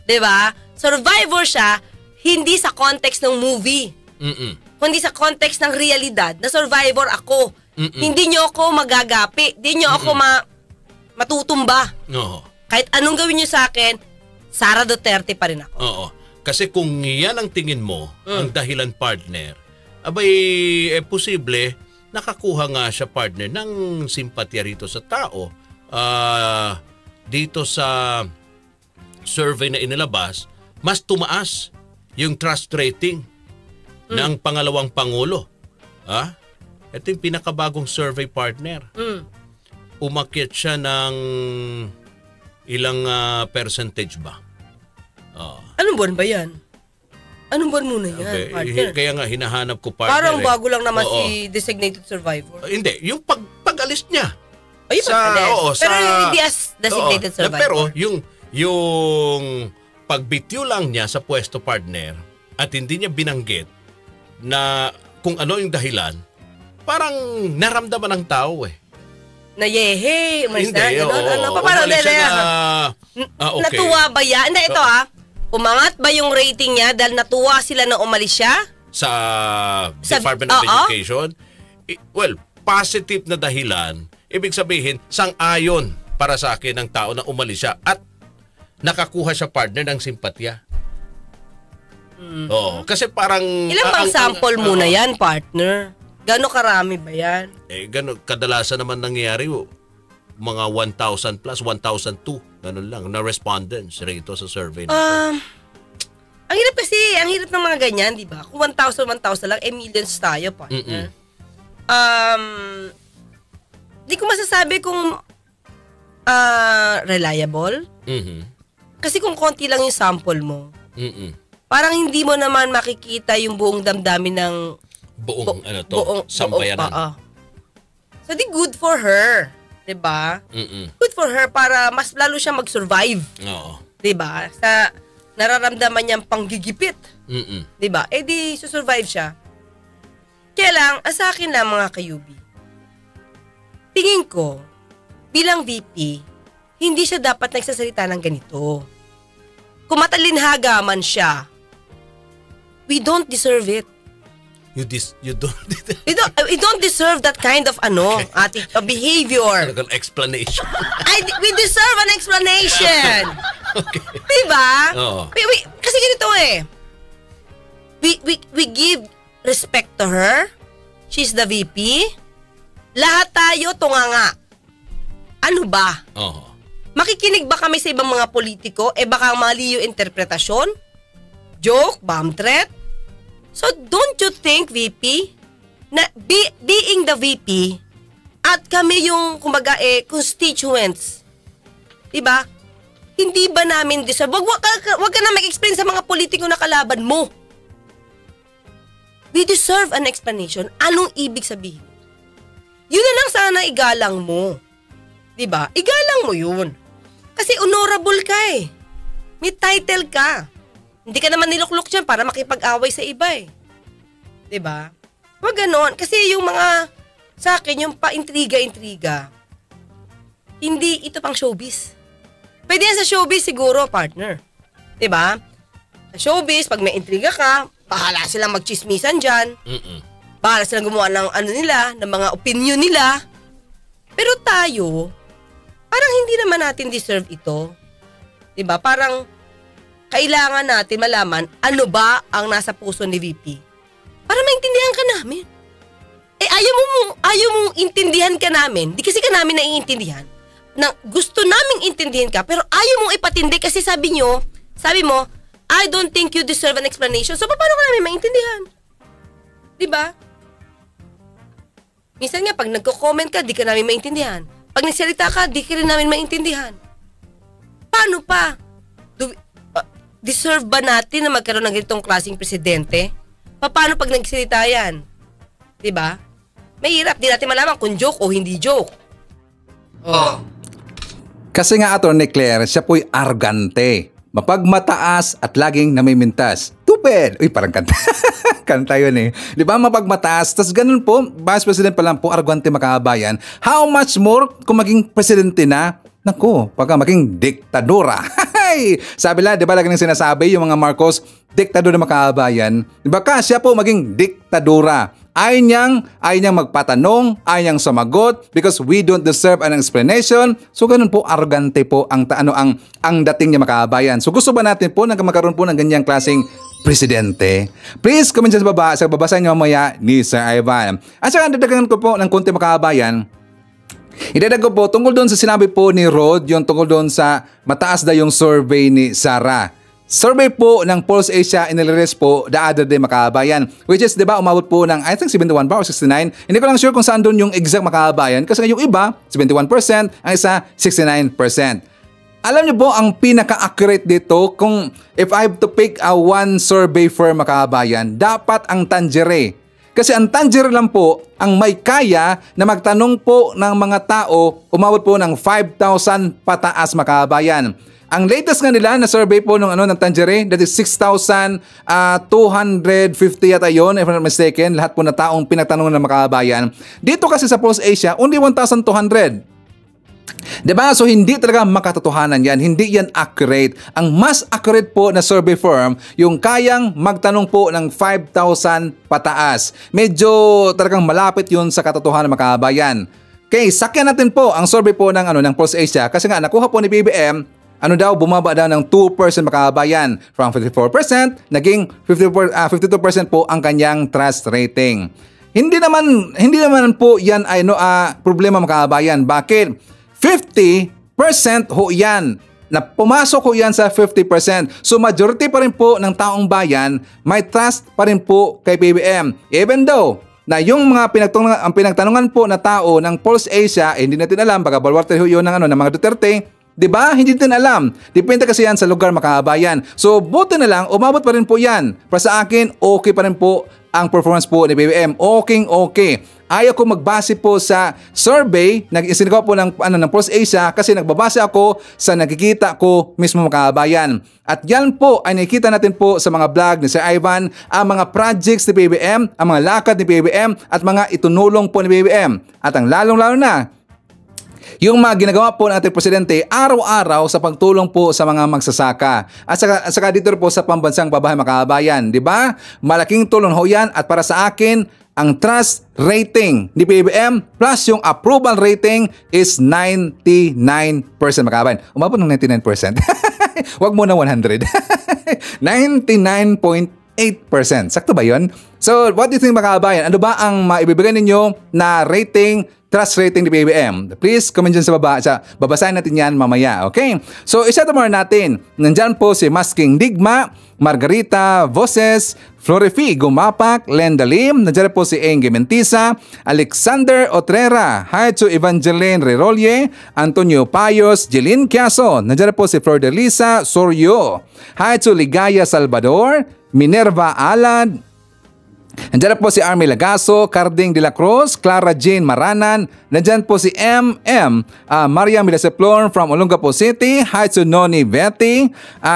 Di ba? Survivor siya, hindi sa context ng movie. Kundi sa context ng realidad, na survivor ako. Hindi nyo ako magagapi. Hindi nyo ako matutumba. Oo. Kahit anong gawin nyo sa akin, Sara Duterte pa rin ako. Oo. Kasi kung yan ang tingin mo, ang dahilan partner, abay, posible, nakakuha nga siya partner ng simpatya rito sa tao. Dito sa survey na inilabas, mas tumaas yung trust rating ng pangalawang pangulo. Ito yung pinakabagong survey partner. Umakyat siya ng ilang percentage ba? Anong buwan ba yan? Anong buwan muna yan, Okay. partner? Kaya nga hinahanap ko partner. Parang bago lang naman si designated survivor. Hindi, yung pag-alis niya. Ay, pero hindi as designated survivor. Pero yung pagbitiw lang niya sa pwesto partner at hindi niya binanggit na kung ano yung dahilan, parang naramdaman ng tao Na yehe, umalis na. Hindi, Paano siya na, okay. Natuwa ba yan? Hindi, ito umangat ba yung rating niya dahil natuwa sila na umalis siya? Sa Department of Education? Well, positive na dahilan. Ibig sabihin, sang-ayon para sa akin ng tao na umalis siya at nakakuha siya partner ng simpatya. Oo, kasi parang... Ilan bang sample muna yan, partner? Gano'ng karami ba yan? Kadalasan naman nangyayari, mga 1,000 plus, 1,002. Ganun lang, na respondents rito sa survey na ang hirap kasi, ang hirap ng mga ganyan, di ba? Kung 1,000 lang, millions tayo, partner. Di ko masasabi kung reliable. Kasi kung konti lang yung sample mo, parang hindi mo naman makikita yung buong damdamin ng buong sambayanan. So di good for her, 'di ba? Good for her para mas lalo siya mag-survive. Oo. 'Di ba? Sa nararamdaman niyang panggigipit. 'Di ba? Di susurvive siya. Kaya lang, sa akin lang mga kayubi. Tingin ko bilang VP, hindi siya dapat nagsasalita ng ganito. Kung matalinhaga man siya, we don't deserve it. You don't We don't deserve that kind of behavior. Explanation. We deserve an explanation. Okay. Diba? Oo. Kasi ganito We give respect to her. She's the VP. Lahat tayo tunganga. Ano ba? Oo. Makikinig ba kami sa ibang mga politiko? Baka mali yung interpretasyon? Joke? Bomb threat? So don't you think, VP, na being the VP at kami yung, kumbaga, constituents, diba? Hindi ba namin deserve? Wag ka na mag-explain sa mga politiko na kalaban mo. We deserve an explanation. Anong ibig sabihin? Yun na lang sana igalang mo. Diba? Igalang mo yun. Kasi honorable ka May title ka. Hindi ka naman niluklok dyan para makipag-away sa iba Diba? Wag ganon. Kasi yung mga, sa akin, yung pa-intriga-intriga, hindi ito pang showbiz. Pwede yan sa showbiz siguro, partner. Diba? Sa showbiz, pag may intriga ka, bahala silang magchismisan dyan. Bahala silang gumawa ng ng mga opinion nila. Pero tayo, parang hindi naman natin deserve ito. Diba? Parang kailangan natin malaman ano ba ang nasa puso ni VP. Para maintindihan ka namin. ayaw mong intindihan ka namin. Di kasi ka namin naiintindihan. Na gusto naming intindihan ka, pero ayaw mong ipatindi kasi sabi mo, I don't think you deserve an explanation. So, paano ka namin maintindihan? Diba? Minsan nga, pag nagko-comment ka, di ka namin maintindihan. Pag nagsalita ka, di ka rin namin maintindihan. Paano pa? Deserve ba natin na magkaroon ng ganitong klaseng presidente? Paano pag nagsalita yan? Diba? Mahirap, di natin malaman kung joke o hindi joke. Oh. Kasi nga Atty. Claire, siya po'y argante, mapagmataas at laging namimintas. Stupid! Uy, parang kanta. Kanta yun eh. Di ba, mapagmataas? Tapos ganun po, Vice President pa lang po, argante makabayan. How much more kung maging presidente na? Naku, pagka maging diktadora. Sabi lang, di ba lagi nang sinasabi yung mga Marcos, diktador na makabayan. Di ba ka, siya po maging diktadora. Ayaw niyang magpatanong, ayaw niyang sumagot because we don't deserve an explanation. So ganun po, arrogante po ang dating niya makabayan. So gusto ba natin po na magkaroon po ng ganyang klaseng presidente? Please comment dyan sa baba, sa babasa niyo mamaya ni Sir Ivan. At saka dadagan ko po ng konti makabayan. Idadag ko po tungkol doon sa sinabi po ni Rod, yung tungkol doon sa mataas na yung survey ni Sarah. Survey po ng Pulse Asia inilirelease po the other day makabayan. Which is, di ba, umabot po ng I think 71 ba or 69? Hindi ko lang sure kung saan doon yung exact makabayan kasi yung iba, 71%, ang isa 69%. Alam niyo po, ang pinaka-accurate dito, kung if I have to pick a one survey firm makabayan, dapat ang Tanjere. Kasi ang Tanjere lang po ang may kaya na magtanong po ng mga tao, umabot po ng 5,000 pataas makabayan. Ang latest nga nila na survey po ng Tanjere, that is 6,250 yata yun, if I'm not mistaken, lahat po na taong pinagtanong ng makabayan. Dito kasi sa Pulse Asia, only 1,200. Diba? So hindi talaga makatotohanan yan. Hindi yan accurate. Ang mas accurate po na survey firm, yung kayang magtanong po ng 5,000 pataas. Medyo talagang malapit yun sa katotohanan makabayan. Okay, sakyan natin po ang survey po ng Pulse Asia kasi nga nakuha po ni BBM, bumaba daw ng 2% makabayan. From 54%, naging 52% po ang kanyang trust rating. Hindi naman po yan ay problema makabayan. Bakit? 50% ho yan. Na pumasok ho yan sa 50%. So majority pa rin po ng taong bayan may trust pa rin po kay BBM. Even though na yung mga pinagtanungan po na tao ng Pulse Asia, hindi natin alam, baka balwarte ho yun ng mga Duterte, diba? Hindi din alam. Depende kasi yan sa lugar makabayan. So buti na lang, umabot pa rin po yan. Para sa akin, okay pa rin po ang performance po ni BBM. Okay. Ayaw ko magbase po sa survey na isinagawa po ng Pulse Asia kasi nagbabase ako sa nakikita ko mismo makabayan. At yan po ay nakikita natin po sa mga vlog ni Sir Ivan, ang mga projects ni BBM, ang mga lakad ni BBM at mga itunulong po ni BBM. At ang lalong-lalo na, yung mga ginagawa po ng ating presidente araw-araw sa pagtulong po sa mga magsasaka. At saka dito po sa pambansang babae makabayan. Diba? Malaking tulong ho yan at para sa akin, ang trust rating ni BBM plus yung approval rating is 99% makabayan. Umabot ng 99%. Huwag mo na 100. 99.8%. Sakto ba yun? So, what do you think makabayan? Ano ba ang maibibigay ninyo na rating, trust rating ni BBM? Please comment dyan sa baba. Babasahin natin yan mamaya, okay? So, isa-ito more natin. Nandyan po si Masking Digma, Margarita Voces, Florifi Gumapak, Lenda Lim, nandiyan po si Engie Mentisa, Alexander Otrera, hi to Evangeline Rerolye, Antonio Payos, Jeline Quiaso, nandiyan po si Flor de Lisa Soryo, hi to Ligaya Salvador, Minerva Alad, nandiyan po si Army Lagaso, Carding de la Cruz, Clara Jane Maranan, nandiyan po si Maria Milaseplor from Olongapo City, hi to Noni Betty,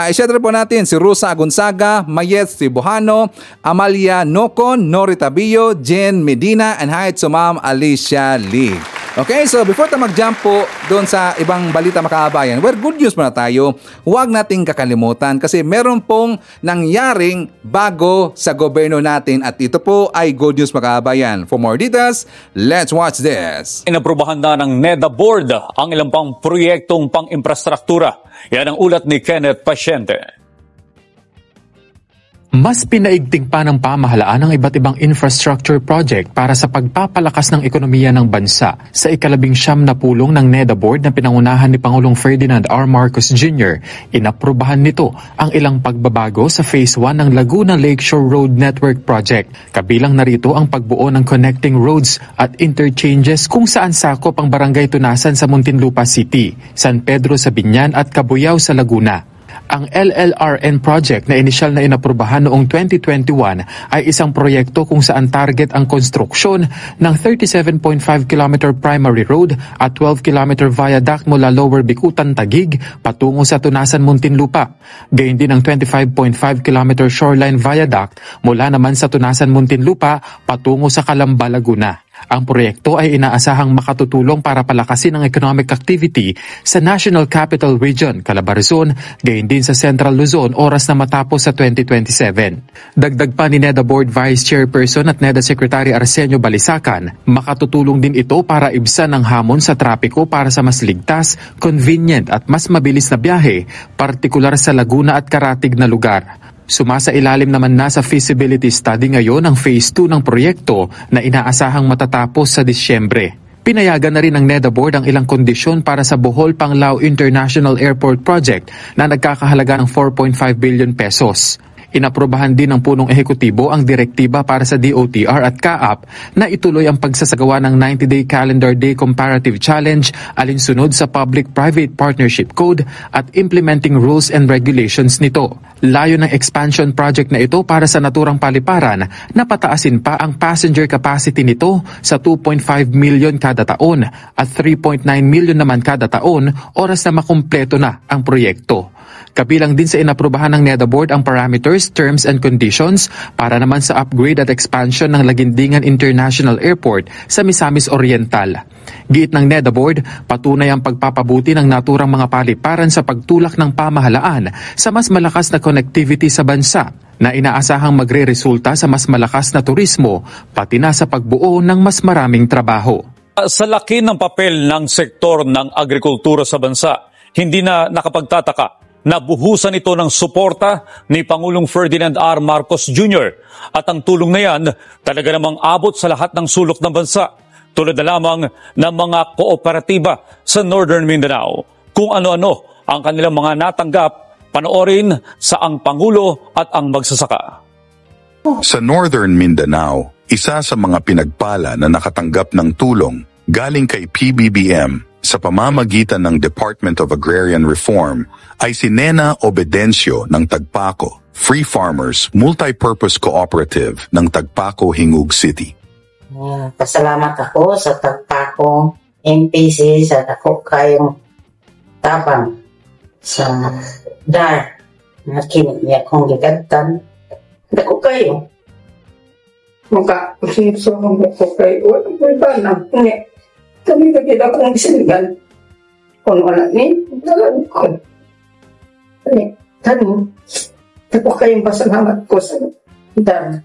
isyadra po natin si Rusa Gonzaga, Mayet Sibuhano, Amalia Nocon, Nori Tabio, Jen Medina, and hi to Ma'am Alicia Lee. Okay, so before tayo mag-jump po doon sa ibang balita makabayan, good news muna tayo. Huwag nating kakalimutan kasi meron pong nangyaring bago sa gobyerno natin at ito po ay good news makabayan. For more details, let's watch this. Inaprubahan na ng NEDA Board ang ilang pang proyektong pang-infrastruktura. Yan ang ulat ni Kenneth Pasyente. Mas pinaigting pa ng pamahalaan ang iba't ibang infrastructure project para sa pagpapalakas ng ekonomiya ng bansa. Sa ika-19 na pulong ng NEDA Board na pinangunahan ni Pangulong Ferdinand R. Marcos Jr., inaprubahan nito ang ilang pagbabago sa Phase 1 ng Laguna Lakeshore Road Network Project. Kabilang narito ang pagbuo ng connecting roads at interchanges kung saan sakop ang Barangay Tunasan sa Muntinlupa City, San Pedro sa Biñan at Cabuyao sa Laguna. Ang LLRN project na inisyal na inaprubahan noong 2021 ay isang proyekto kung saan target ang konstruksyon ng 37.5 km primary road at 12 km viaduct mula Lower Bikutan, Taguig patungo sa Tunasan, Muntinlupa. Gayon din ang 25.5 km shoreline viaduct mula naman sa Tunasan, Muntinlupa patungo sa Calamba, Laguna. Ang proyekto ay inaasahang makatutulong para palakasin ang economic activity sa National Capital Region, Calabarzon, gayon din sa Central Luzon oras na matapos sa 2027. Dagdag pa ni NEDA Board Vice Chairperson at NEDA Secretary Arsenio Balisacan, makatutulong din ito para ibsan ang hamon sa trapiko para sa mas ligtas, convenient at mas mabilis na biyahe, partikular sa Laguna at karatig na lugar. Sumasailalim naman na sa feasibility study ngayon ang Phase 2 ng proyekto na inaasahang matatapos sa Disyembre. Pinayagan na rin ng NEDA Board ang ilang kondisyon para sa Bohol Panglao International Airport Project na nagkakahalaga ng 4.5 billion pesos. Inaprubahan din ng punong ehekutibo ang direktiba para sa DOTR at CAAP na ituloy ang pagsasagawa ng 90-day calendar day comparative challenge alinsunod sa Public-Private Partnership Code at implementing rules and regulations nito. Layo ng expansion project na ito para sa naturang paliparan na pataasin pa ang passenger capacity nito sa 2.5 million kada taon at 3.9 million naman kada taon oras na makumpleto na ang proyekto. Kabilang din sa inaprubahan ng NEDA Board ang parameters, terms and conditions para naman sa upgrade at expansion ng Lagindingan International Airport sa Misamis Oriental. Giit ng NEDA Board, patunay ang pagpapabuti ng naturang mga paliparan sa pagtulak ng pamahalaan sa mas malakas na connectivity sa bansa na inaasahang magre-resulta sa mas malakas na turismo pati na sa pagbuo ng mas maraming trabaho. Sa laki ng papel ng sektor ng agrikultura sa bansa, hindi na nakapagtataka nabuhusan ito ng suporta ni Pangulong Ferdinand R. Marcos Jr. At ang tulong na yan talaga namang abot sa lahat ng sulok ng bansa, tulad na lamang ng mga kooperatiba sa Northern Mindanao. Kung ano-ano ang kanilang mga natanggap, panoorin sa Ang Pangulo at ang Magsasaka. Sa Northern Mindanao, isa sa mga pinagpala na nakatanggap ng tulong galing kay PBBM sa pamamagitan ng Department of Agrarian Reform ay si Nena Obedencio ng Tagpaco, Free Farmers Multipurpose Cooperative ng Tagpaco, Hingug City. Pasalamat ako sa Tagpaco MPC sa dako kayong tabang sa DAR na kinigya kong gigadtan. Dako kayo. Maka-usip mong dako kayo. Wala ba na? Kami lagi akong sinigan. Kung wala ni, dalang ko. Tani, dako kayong pasalamat ko sa DAR.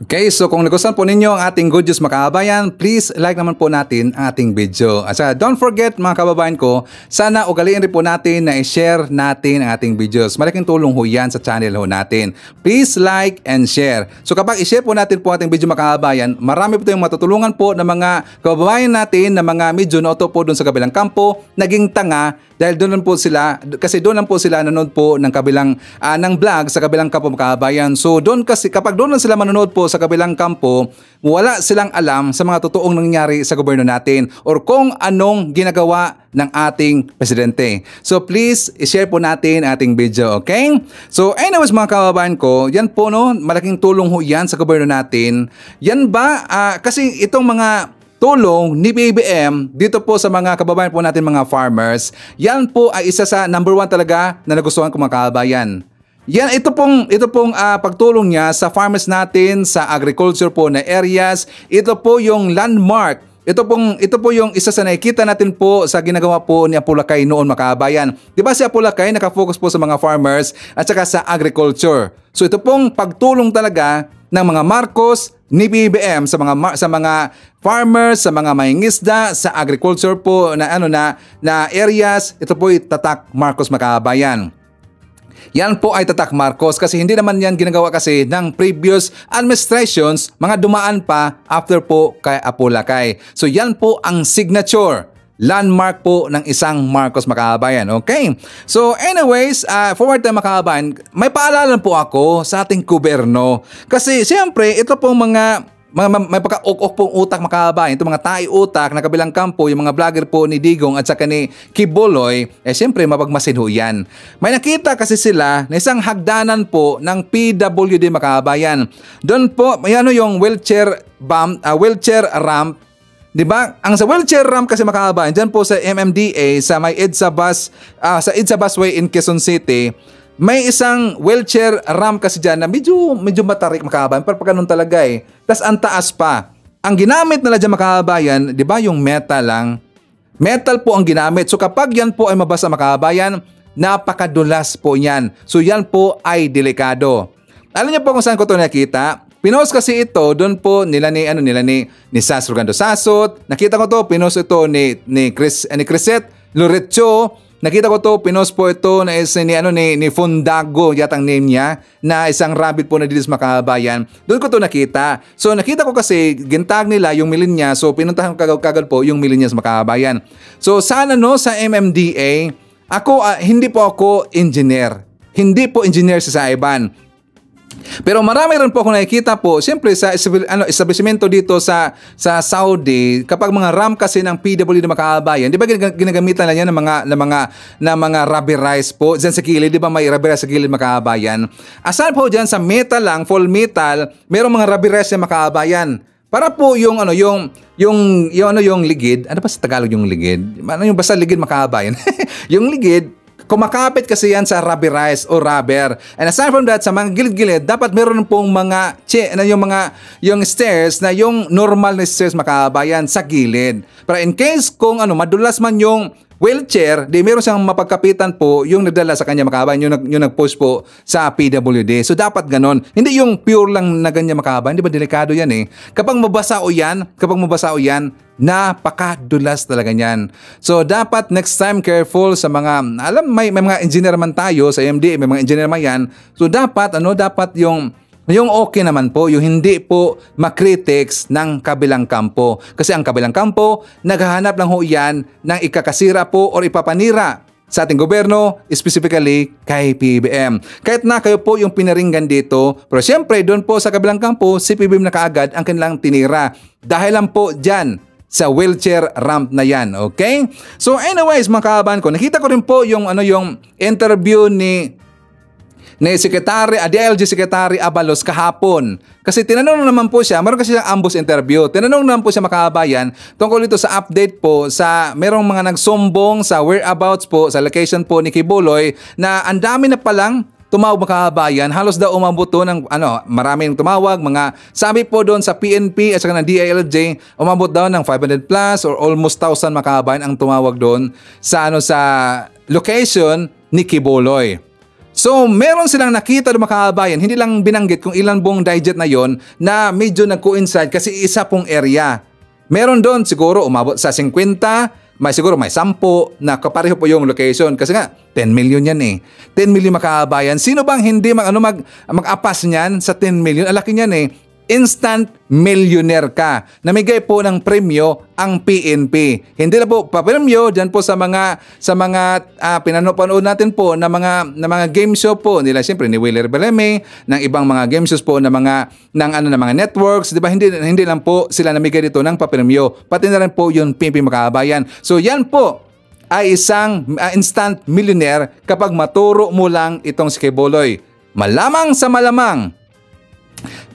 Okay, so kung nagustuhan po ninyo ang ating Good News mga kababayan, please like naman po natin ang ating video. At don't forget mga kababayan ko, sana ugaliin rin po natin na i-share natin ang ating videos. Malaking tulong ho yan sa channel ho natin. Please like and share. So kapag i-share po natin po ating video mga kababayan, marami po tayong matutulungan po ng mga kababayan natin na mga medyo nauto po doon sa kabilang kampo, naging tanga dahil doon lang po sila, kasi doon lang po sila nanonood po ng kabilang ng vlog sa kabilang kampo mga kababayan. So doon kasi kapag doon lang sila manonood po sa kabilang kampo, wala silang alam sa mga totoong nangyayari sa gobyerno natin or kung anong ginagawa ng ating presidente. So please, i-share po natin ating video, okay? So anyways mga kababayan ko, yan po no, malaking tulong ho yan sa gobyerno natin. Yan ba? Kasi itong mga tulong ni BBM dito po sa mga kababayan po natin mga farmers, yan po ay isa sa number 1 talaga na nagustuhan ko mga kababayan. Yan, ito pong pagtulong niya sa farmers natin sa agriculture po na areas. Ito po yung landmark ito po yung isa sa nakikita natin po sa ginagawa po ni Apulacay noon, mga kabayan. Di ba si Apulacay nakafocus po sa mga farmers at saka sa agriculture. So ito pong pagtulong talaga ng mga Marcos ni BBM sa mga farmers, sa mga mangingisda, sa agriculture po na na areas. Ito po tatak Marcos, mga kabayan. Yan po ay tatak Marcos kasi hindi naman yan ginagawa kasi ng previous administrations, mga dumaan pa after po kay Apulacay. So yan po ang signature, landmark po ng isang Marcos, mga kabayan. Okay? So anyways, forward tayo, mga kabayan, may paalala po ako sa ating gobyerno. Kasi siyempre, ito pong may pagka-ok-ok pong utak, mga kabayan. Ito mga tayo-utak na kabilang kampo, yung mga vlogger po ni Digong at saka ni Kibuloy, siyempre mapagmasin ho yan. May nakita kasi sila na isang hagdanan po ng PWD, mga kabayan. Doon po, may yung wheelchair ramp. Diba? Ang sa wheelchair ramp kasi, mga kabayan, dyan po sa MMDA, sa may EDSA Busway in Quezon City, may isang wheelchair ramp kasi dyan na medyo matarik, mga kabayan. Pero pag ganun talaga Tas ang taas pa. Ang ginamit nila dyan, mga kabayan, di ba yung metal lang? Metal po ang ginamit. So kapag yan po ay mabasa, mga kabayan, napakadulas po yan. So yan po ay delikado. Alam niyo po kung saan ko ito nakita? Pinost kasi ito doon po nila ni Sas Rugando Sasot. Nakita ko to, pinost ito ni Crisette Loretso. Nakita ko to, pinost po ito na ni Fundago, yatang name niya, na isang rabbit po na dilis, mga kabayan. Doon ko to nakita. So nakita ko kasi gintag nila yung milin niya. So pinuntahan ko kagad po yung milin niya, mga kabayan. So sana sa MMDA, hindi po ako engineer. Hindi po engineer si Saiban. Pero marami rin po akong nakikita po, siyempre sa establishmento dito sa Saudi, kapag mga ramp kasi ng PWD, mga kabayan, di ba ginagamitan na yan ng mga rubberized po dyan sa gilid, di ba may rubberized sa gilid, mga kabayan? Asan po dyan sa metal lang, full metal, merong mga rubberized na, mga kabayan. Para po yung ligid, ano ba sa Tagalog yung ligid? Ano yung basta ligid, mga kabayan? Yung ligid, kumakapit kasi yan sa rubberized o rubber. And aside from that, sa mga gilid-gilid, dapat meron pong yung stairs na yung normal na stairs, mga kabayan, sa gilid. Pero in case kung madulas man yung wheelchair, di meron siyang mapagkapitan po yung nagdala sa kanya, mga kabayan, yung nag-post po sa PWD. So dapat ganon. Hindi yung pure lang na ganyan, mga kabayan. Di ba delikado yan Kapag mabasa o yan, napakadulas talaga niyan. So dapat next time careful sa mga, may mga engineer man tayo sa MD, may mga engineer man yan. So dapat yung okay naman po, yung hindi po makritics ng kabilang kampo. Kasi ang kabilang kampo, naghahanap lang ho yan ng ikakasira po or ipapanira sa ating gobyerno, specifically kay PBM. Kahit na kayo po yung pinaringgan dito, pero siyempre doon po sa kabilang kampo, si PBM na kaagad ang kanilang tinira. Dahil lang po dyan sa wheelchair ramp na yan, okay? So anyways, mga kabayan ko, nakita ko rin po yung interview ni DILG Secretary Abalos kahapon. Kasi tinanong naman po siya, meron kasi siyang ambush interview. Tinanong naman po siya, mga kabayan, tungkol ito sa update po sa merong mga nagsumbong sa whereabouts po, sa location po ni Kibuloy, na ang dami na palang tumawag, mga kabayan. Halos daw umabot to ng maraming tumawag, sabi po doon sa PNP at saka ng DILG, umabot daw ng 500 plus or almost 1,000, mga kabayan, ang tumawag doon sa location ni Kibuloy. So, meron silang nakita, mga kabayan, hindi lang binanggit kung ilan buong digit na yon na medyo nag-coincide kasi isa pong area. Meron doon siguro umabot sa 50, siguro may 10 na kapareho po yung location. Kasi nga, 10 million yan 10 million, mga kabayan. Sino bang hindi mag-apas niyan sa 10 million? Alaki niyan Instant millionaire ka. Namigay po ng premyo ang PNP. Hindi na po papremyo diyan po sa mga pinanood natin po na mga game show po nila, siyempre ni Willer Beleme, ng ibang mga game shows po ng mga networks, 'di ba? Hindi lang po sila namigay dito ng papremyo. Pati na rin po yung PNP, mga kabayan. So yan po ay isang instant millionaire kapag maturo mo lang itong si Kibuloy. Malamang sa malamang,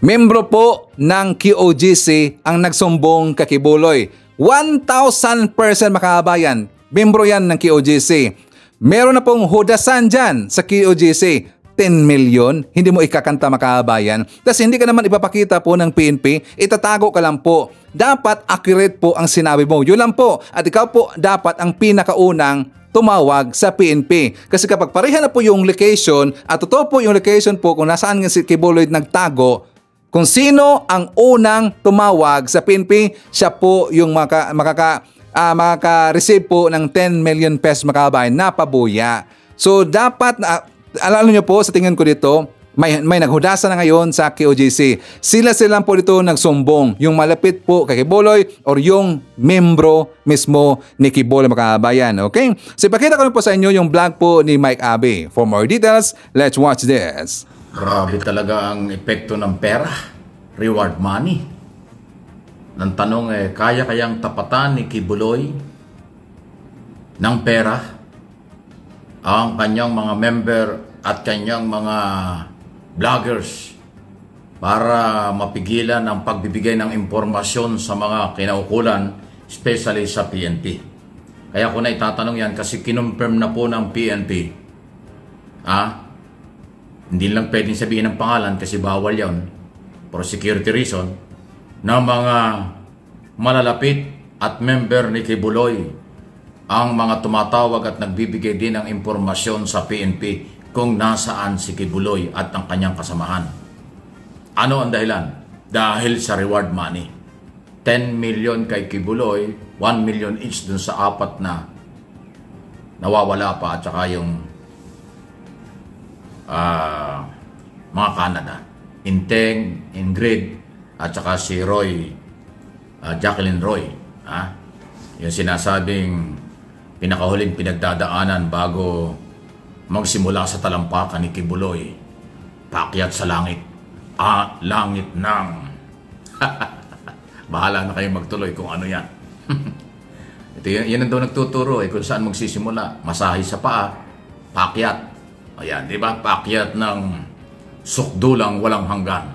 membro po ng QOGC ang nagsumbong kay Kibuloy. 1,000%, mga kabayan. Membro yan ng QOGC. Meron na pong hudasan dyan sa QOGC. 10 million, hindi mo ikakanta mga kabayan. Tapos hindi ka naman ipapakita po ng PNP, itatago ka lang po. Dapat accurate po ang sinabi mo. Yun lang po. At ikaw po dapat ang pinakaunang tumawag sa PNP. Kasi kapag pareha na po yung location, at totoo po yung location po kung nasaan nga si Kibuloy nagtago, kung sino ang unang tumawag sa PNP, siya po yung makaka-receive po ng 10 million pesos mga kabayan na pabuya. So dapat, alam nyo po sa tingin ko dito, may naghudasa na ngayon sa KOJC. Sila po dito nagsumbong, yung malapit po kay Kibuloy or yung membro mismo ni Kibuloy mga kabayan. Okay? So ipakita ko na po sa inyo yung vlog po ni Mike Abe. For more details, let's watch this. Grabe talaga ang epekto ng pera, reward money. Nang tanong kaya kayang tapatan ni Kibuloy ng pera ang kanyang mga member at kanyang mga vloggers para mapigilan ang pagbibigay ng impormasyon sa mga kinaukulan, especially sa PNP. Kaya ko na itatanong yan kasi kinonfirm na po ng PNP. Hindi lang pwedeng sabihin ng pangalan kasi bawal yan for security reason na mga malalapit at member ni Kibuloy ang mga tumatawag at nagbibigay din ng impormasyon sa PNP kung nasaan si Kibuloy at ang kanyang kasamahan. Ano ang dahilan? Dahil sa reward money. 10 million kay Kibuloy, 1 million each dun sa 4 na nawawala pa at saka yung mga Canada. Inteng, Ingrid, at saka si Roy, Jacqueline Roy. Yung sinasabing pinakahuling pinagdadaanan bago magsimula sa talampakan ni Kibuloy. Paakyat sa langit. Langit ng... Bahala na kayo magtuloy kung ano yan. Ito, yan ang daw nagtuturo kung saan magsisimula. Masahe sa paa, paakyat. Ayan, di ba? Paakyat ng sukdulang walang hanggan.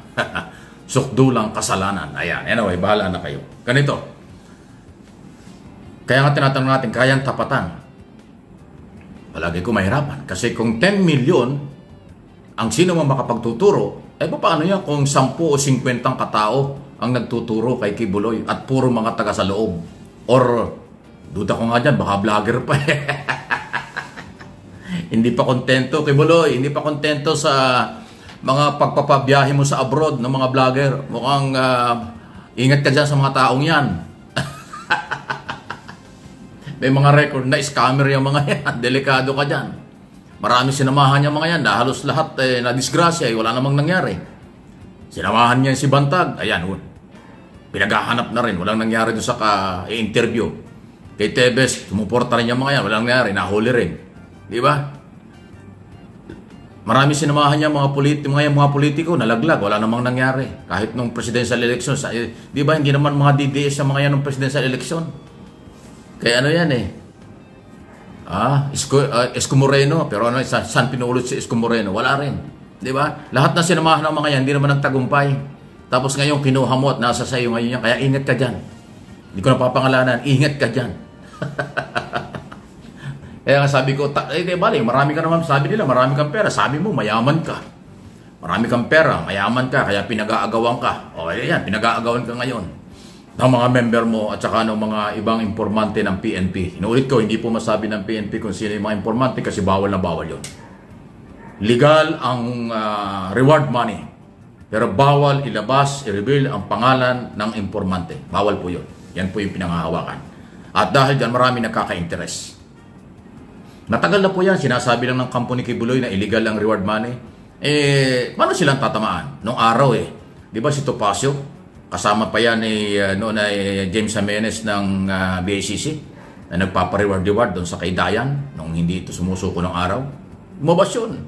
Sukdulang kasalanan. Ayan, anyway, bahala na kayo. Ganito. Kaya nga tinatanong natin, kayang tapatan. Palagi ko mahirapan. Kasi kung 10 million, ang sino man makapagtuturo, paano yan kung 10 o 50 katao ang nagtuturo kay Kibuloy at puro mga taga sa loob? Or, duda ko nga dyan, baka vlogger pa Hindi pa kontento, Kibuloy. Hindi pa kontento sa mga pagpapabiyahe mo sa abroad ng mga vlogger. Mukhang ingat ka dyan sa mga taong yan. May mga record na scammer yung mga yan. Delikado ka dyan. Marami sinamahan niya mga yan. Halos lahat na disgrasya. Wala namang nangyari. Sinamahan niya si Bantag. Ayan, pinaghahanap na rin. Walang nangyari doon sa interview. Kay Tebes, sumuporta rin yung mga yan. Walang nangyari. Nahuli rin. Di ba? Marami sinamahan niya mga politiko, nalaglag, wala namang nangyari. Kahit nung presidential election, di ba hindi naman mga DDS sa mga yan nung presidential election? Kaya ano yan Isko Moreno, pero saan pinulot si Isko Moreno? Wala rin. Di ba? Lahat na sinamahan ng mga yan, hindi naman nagtagumpay. Tapos ngayon kinuha mo at nasa sayo ngayon yan, kaya ingat ka dyan. Hindi ko napapangalanan, ingat ka dyan. Kaya nga sabi ko, bali, marami ka naman, sabi nila, marami kang pera. Sabi mo, mayaman ka. Marami kang pera, mayaman ka, kaya pinag-aagawan ka. O, yan, pinag-aagawan ka ngayon. Ng mga member mo at saka ng mga ibang informante ng PNP. Inuulit ko, hindi po masabi ng PNP kung sino yung mga informante kasi bawal na bawal yun. Legal ang reward money. Pero bawal ilabas, i-reveal ang pangalan ng informante. Bawal po yun. Yan po yung pinanghahawakan. At dahil dyan, marami nagkaka-interest. Matagal na po yan, sinasabi lang ng kampo ni Kibuloy na illegal ang reward money. Paano silang tatamaan? Noong araw di ba si Topacio, kasama pa yan noon ay James Jimenez ng BACC na nagpapa-reward doon sa kay Dayan nung hindi ito sumusuko ng araw. Lumabas yun.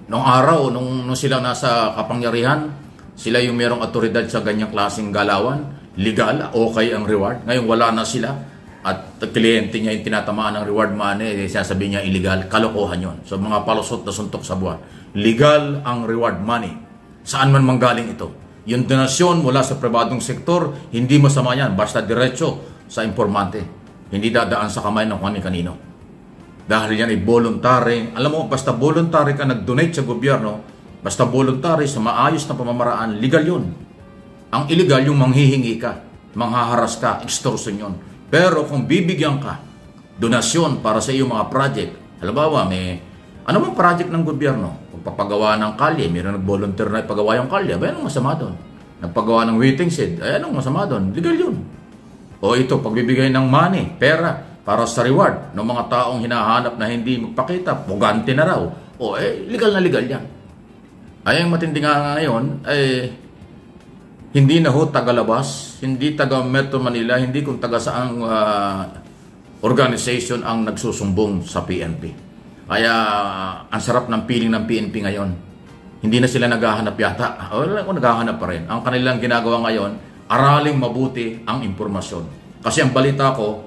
Noong araw, nung sila nasa kapangyarihan, sila yung merong otoridad sa ganyang klaseng galawan, legal, okay ang reward. Ngayon wala na sila. At kliyente niya yung tinatamaan ng reward money, sinasabi niya illegal, kalokohan yon. So mga palusot na suntok sa buwan. Legal ang reward money. Saan man manggaling ito? Yung donasyon mula sa pribadong sektor, hindi masama yan. Basta diretso sa informante. Hindi dadaan sa kamay ng kani-kanino. Dahil yan ay voluntary. Alam mo, basta voluntary ka nag-donate sa gobyerno, basta voluntary sa maayos na pamamaraan, legal yun. Ang illegal yung manghihingi ka, manghaharas ka, extortion yun. Pero kung bibigyan ka, donasyon para sa iyong mga project, halimbawa may ano mang project ng gobyerno, kung papagawa ng kalye, mayroon nag-volunteer na ipagawa yung kalye, ay anong masama doon? Nagpagawa ng waiting shed, ay anong masama doon? Legal yun. O ito, pagbibigay ng money, pera, para sa reward ng mga taong hinahanap na hindi magpakita, pugante na raw. O legal na legal yan. Ay ang matindi nga ngayon, ay hindi na ho taga-labas, hindi taga Metro Manila, hindi kung taga saang organization ang nagsusumbong sa PNP. Kaya ang sarap ng feeling ng PNP ngayon. Hindi na sila naghahanap yata. O naghahanap pa rin. Ang kanilang ginagawa ngayon, araling mabuti ang impormasyon. Kasi ang balita ko,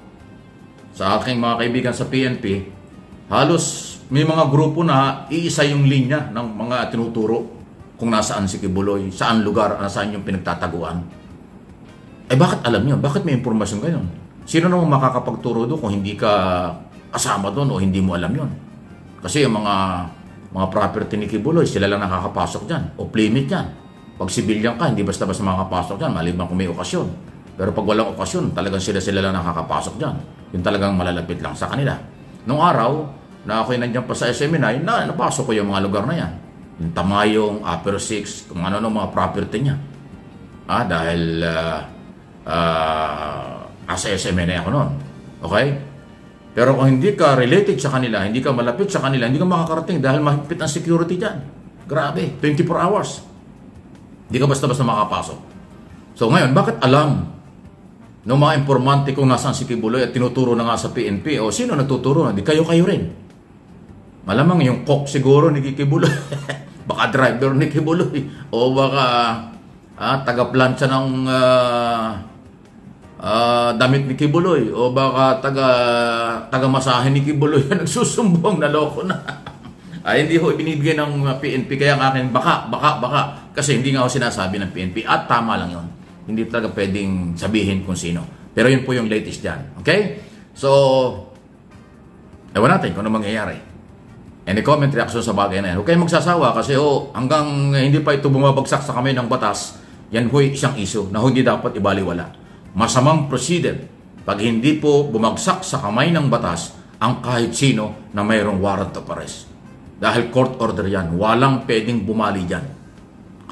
sa aking mga kaibigan sa PNP, halos may mga grupo na iisa yung linya ng mga tinuturo kung nasaan si Kibuloy, saan lugar, nasaan yung pinagtataguan. Bakit alam nyo? Bakit may impormasyon gayon? Sino naman makakapagturo doon kung hindi ka kasama doon o hindi mo alam yon? Kasi yung mga property ni Kibuloy, sila lang nakakapasok dyan o playmate dyan. Pag civilian ka, hindi basta-basta makakapasok dyan, maliban kung may okasyon. Pero pag walang okasyon, talagang sila lang nakakapasok dyan. Yung talagang malalapit lang sa kanila. Nung araw, na ako'y nandiyan pa sa SMNI, napasok ko yung mga lugar na yan. Yung Tamayong, Upper 6, kung ano mga property niya. Dahil sa SMNI ako noon. Okay? Pero kung hindi ka related sa kanila, hindi ka malapit sa kanila, hindi ka makakarating dahil mahigpit ang security dyan. Grabe, 24 hours. Hindi ka basta-basta makapasok. So ngayon, bakit alam ng mga informante kung nasaan si Kibuloy at tinuturo na nga sa PNP? O sino nagtuturo? Hindi kayo rin. Malamang yung cook siguro ni Kibuloy. Baka driver ni Kibuloy. O baka taga-plancha ng damit ni Kibuloy. O baka taga-masahe ni Kibuloy. Nagsusumbong, naloko na. Hindi ho ibinibigay ng PNP. Kaya ang akin, baka. Kasi hindi nga ho sinasabi ng PNP. At tama lang yun. Hindi talaga pwedeng sabihin kung sino. Pero yun po yung latest dyan. Okay? So, ewan natin kung ano mangyayari. Any comment, reaction sa bagay na yan. Huwag kayong magsasawa kasi hanggang hindi pa ito bumabagsak sa kamay ng batas, yan po isang issue na hindi dapat ibaliwala. Masamang proceeded pag hindi po bumagsak sa kamay ng batas ang kahit sino na mayroong warrant of arrest. Dahil court order yan. Walang pwedeng bumali dyan.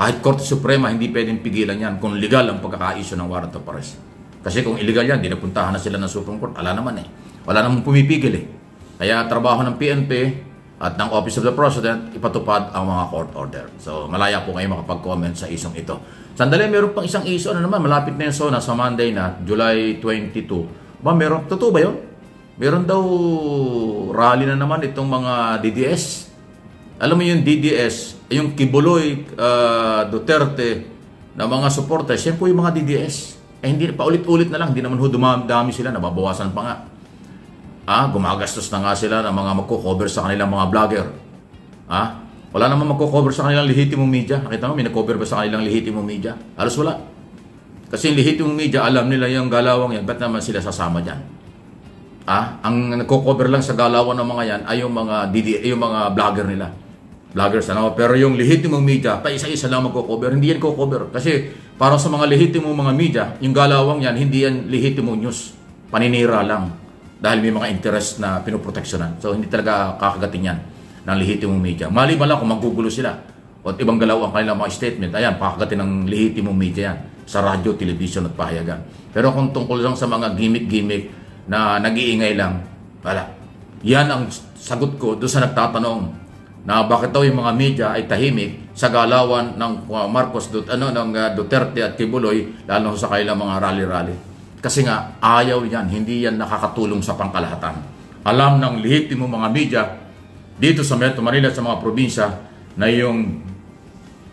Kahit Korte Suprema, hindi pwedeng pigilan yan kung legal ang pagkaka-issue ng warrant of arrest. Kasi kung illegal yan, di napuntahan na sila ng Supreme Court. Wala naman Wala namang pumipigil Kaya trabaho ng PNP at ng Office of the President, ipatupad ang mga court order. So malaya po kayo makapag-comment sa isong ito. Sandali, meron pang isang issue. Naman, malapit na yung SONA sa Monday na, July 22. Meron, totoo ba yun? Meron daw rally na naman itong mga DDS. Alam mo yung DDS, yung Kibuloy, Duterte na mga supporters, yan po yung mga DDS. Hindi pa ulit-ulit na lang, hindi naman dumami sila, nababawasan pa nga. Gumagastos na nga sila ng mga magko-cover sa kanilang mga vlogger. Wala naman magko-cover sa kanilang lehitimong media. Nakita mo, may nag-cover ba sa kanilang lehitimong media? Halos wala. Kasi yung lehitimong media, alam nila yung galawang yan, ba't naman sila sasama dyan? Ang nagko-cover lang sa galawan ng mga yan ay yung mga yung mga vlogger nila. Vloggers, pero yung lehitimong media, pa isa-isa lang magko-cover. Hindi yan ko-cover. Kasi para sa mga lehitimong mga media, yung galawang yan, hindi yan lehitimong news. Paninira lang. Dahil may mga interest na pinoproteksyonan. So hindi talaga kakagatin yan ng lehitimong media. Maliban lang kung magugulo sila o ibang galaw ang kanilang mga statement, ayan, pakagatin ng lehitimong media yan sa radyo, television at pahayagan. Pero kung tungkol lang sa mga gimmick-gimmick na nag-iingay lang, wala. Yan ang sagot ko doon sa nagtatanong na bakit daw yung mga media ay tahimik sa galawan ng ng Duterte at Kibuloy, lalo sa kailang mga rally-rally. Kasi nga, ayaw yan, hindi yan nakakatulong sa pangkalahatan. Alam ng lehitimo mga media dito sa Metro Manila at sa mga probinsya na yung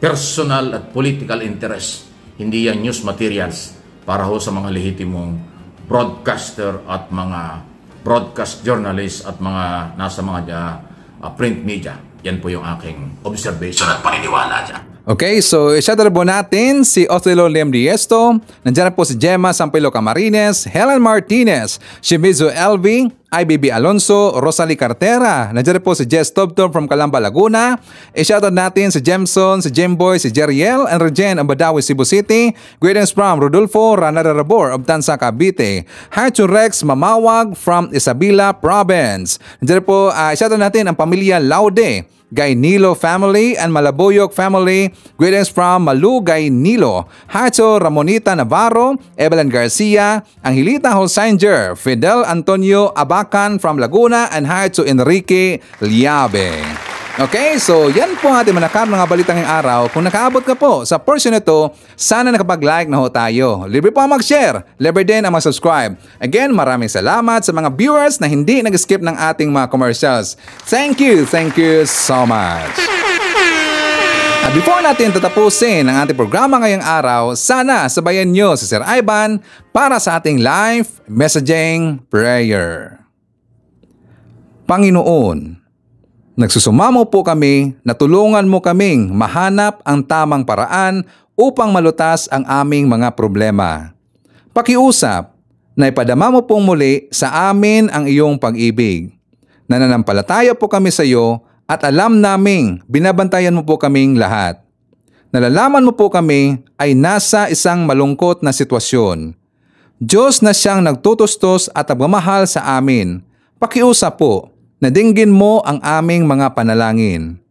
personal at political interest, hindi yan news materials para ho sa mga lehitimong broadcaster at mga broadcast journalists at mga nasa mga print media. Yan po yung aking observation at paniniwala dyan. Okay, so i-shoutout po natin si Othello Lem Diesto, nandiyan po si Gemma Sampilo Camarines, Helen Martinez, Shimizu LV, IBB Alonso, Rosalie Cartera, nandiyan po si Jess Tobtob from Calamba, Laguna. I-shoutout natin si Jemson, si Jemboy, si Jeriel, and Regen of Badawi, Cebu City. Greetings from Rodolfo Ranarabor of Tansa, Cavite. Hi to Rex Mamawag from Isabela Province. Nandiyan po, i-shoutout natin ang pamilya Laude, Gaynilo family and Malaboyok family. Greetings from Malu Gaynilo. Hi to Ramonita Navarro, Evelyn Garcia, Angelita Holsinger, Fidel Antonio Abacan from Laguna, and hi to Enrique Liabe. Okay, so yan po ang ating mga balitang ngayong araw. Kung nakaabot ka po sa portion nito, sana nakapag-like na ho tayo. Libre po ang mag-share, libre din ang mag-subscribe. Again, maraming salamat sa mga viewers na hindi nag-skip ng ating mga commercials. Thank you so much. At before natin tatapusin ang ating programa ngayong araw, sana sabayan nyo si Sir Ivan para sa ating live messaging prayer. Panginoon, nagsusumamo po kami na tulungan mo kaming mahanap ang tamang paraan upang malutas ang aming mga problema. Pakiusap na ipadama mo pong muli sa amin ang iyong pag-ibig. Nananampalataya po kami sa iyo at alam naming binabantayan mo po kaming lahat. Nalalaman mo po kami ay nasa isang malungkot na sitwasyon. Diyos na siyang nagtutustos at nagmamahal sa amin. Pakiusap po na dinggin mo ang aming mga panalangin.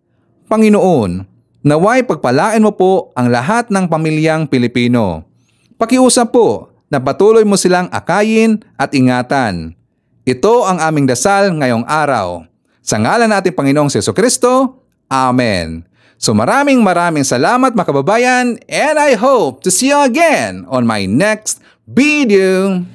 Panginoon, naway pagpalain mo po ang lahat ng pamilyang Pilipino. Pakiusap po na patuloy mo silang akayin at ingatan. Ito ang aming dasal ngayong araw. Sa ngalan natin Panginoong Jesucristo, Amen. So maraming salamat mga kababayan, and I hope to see you again on my next video.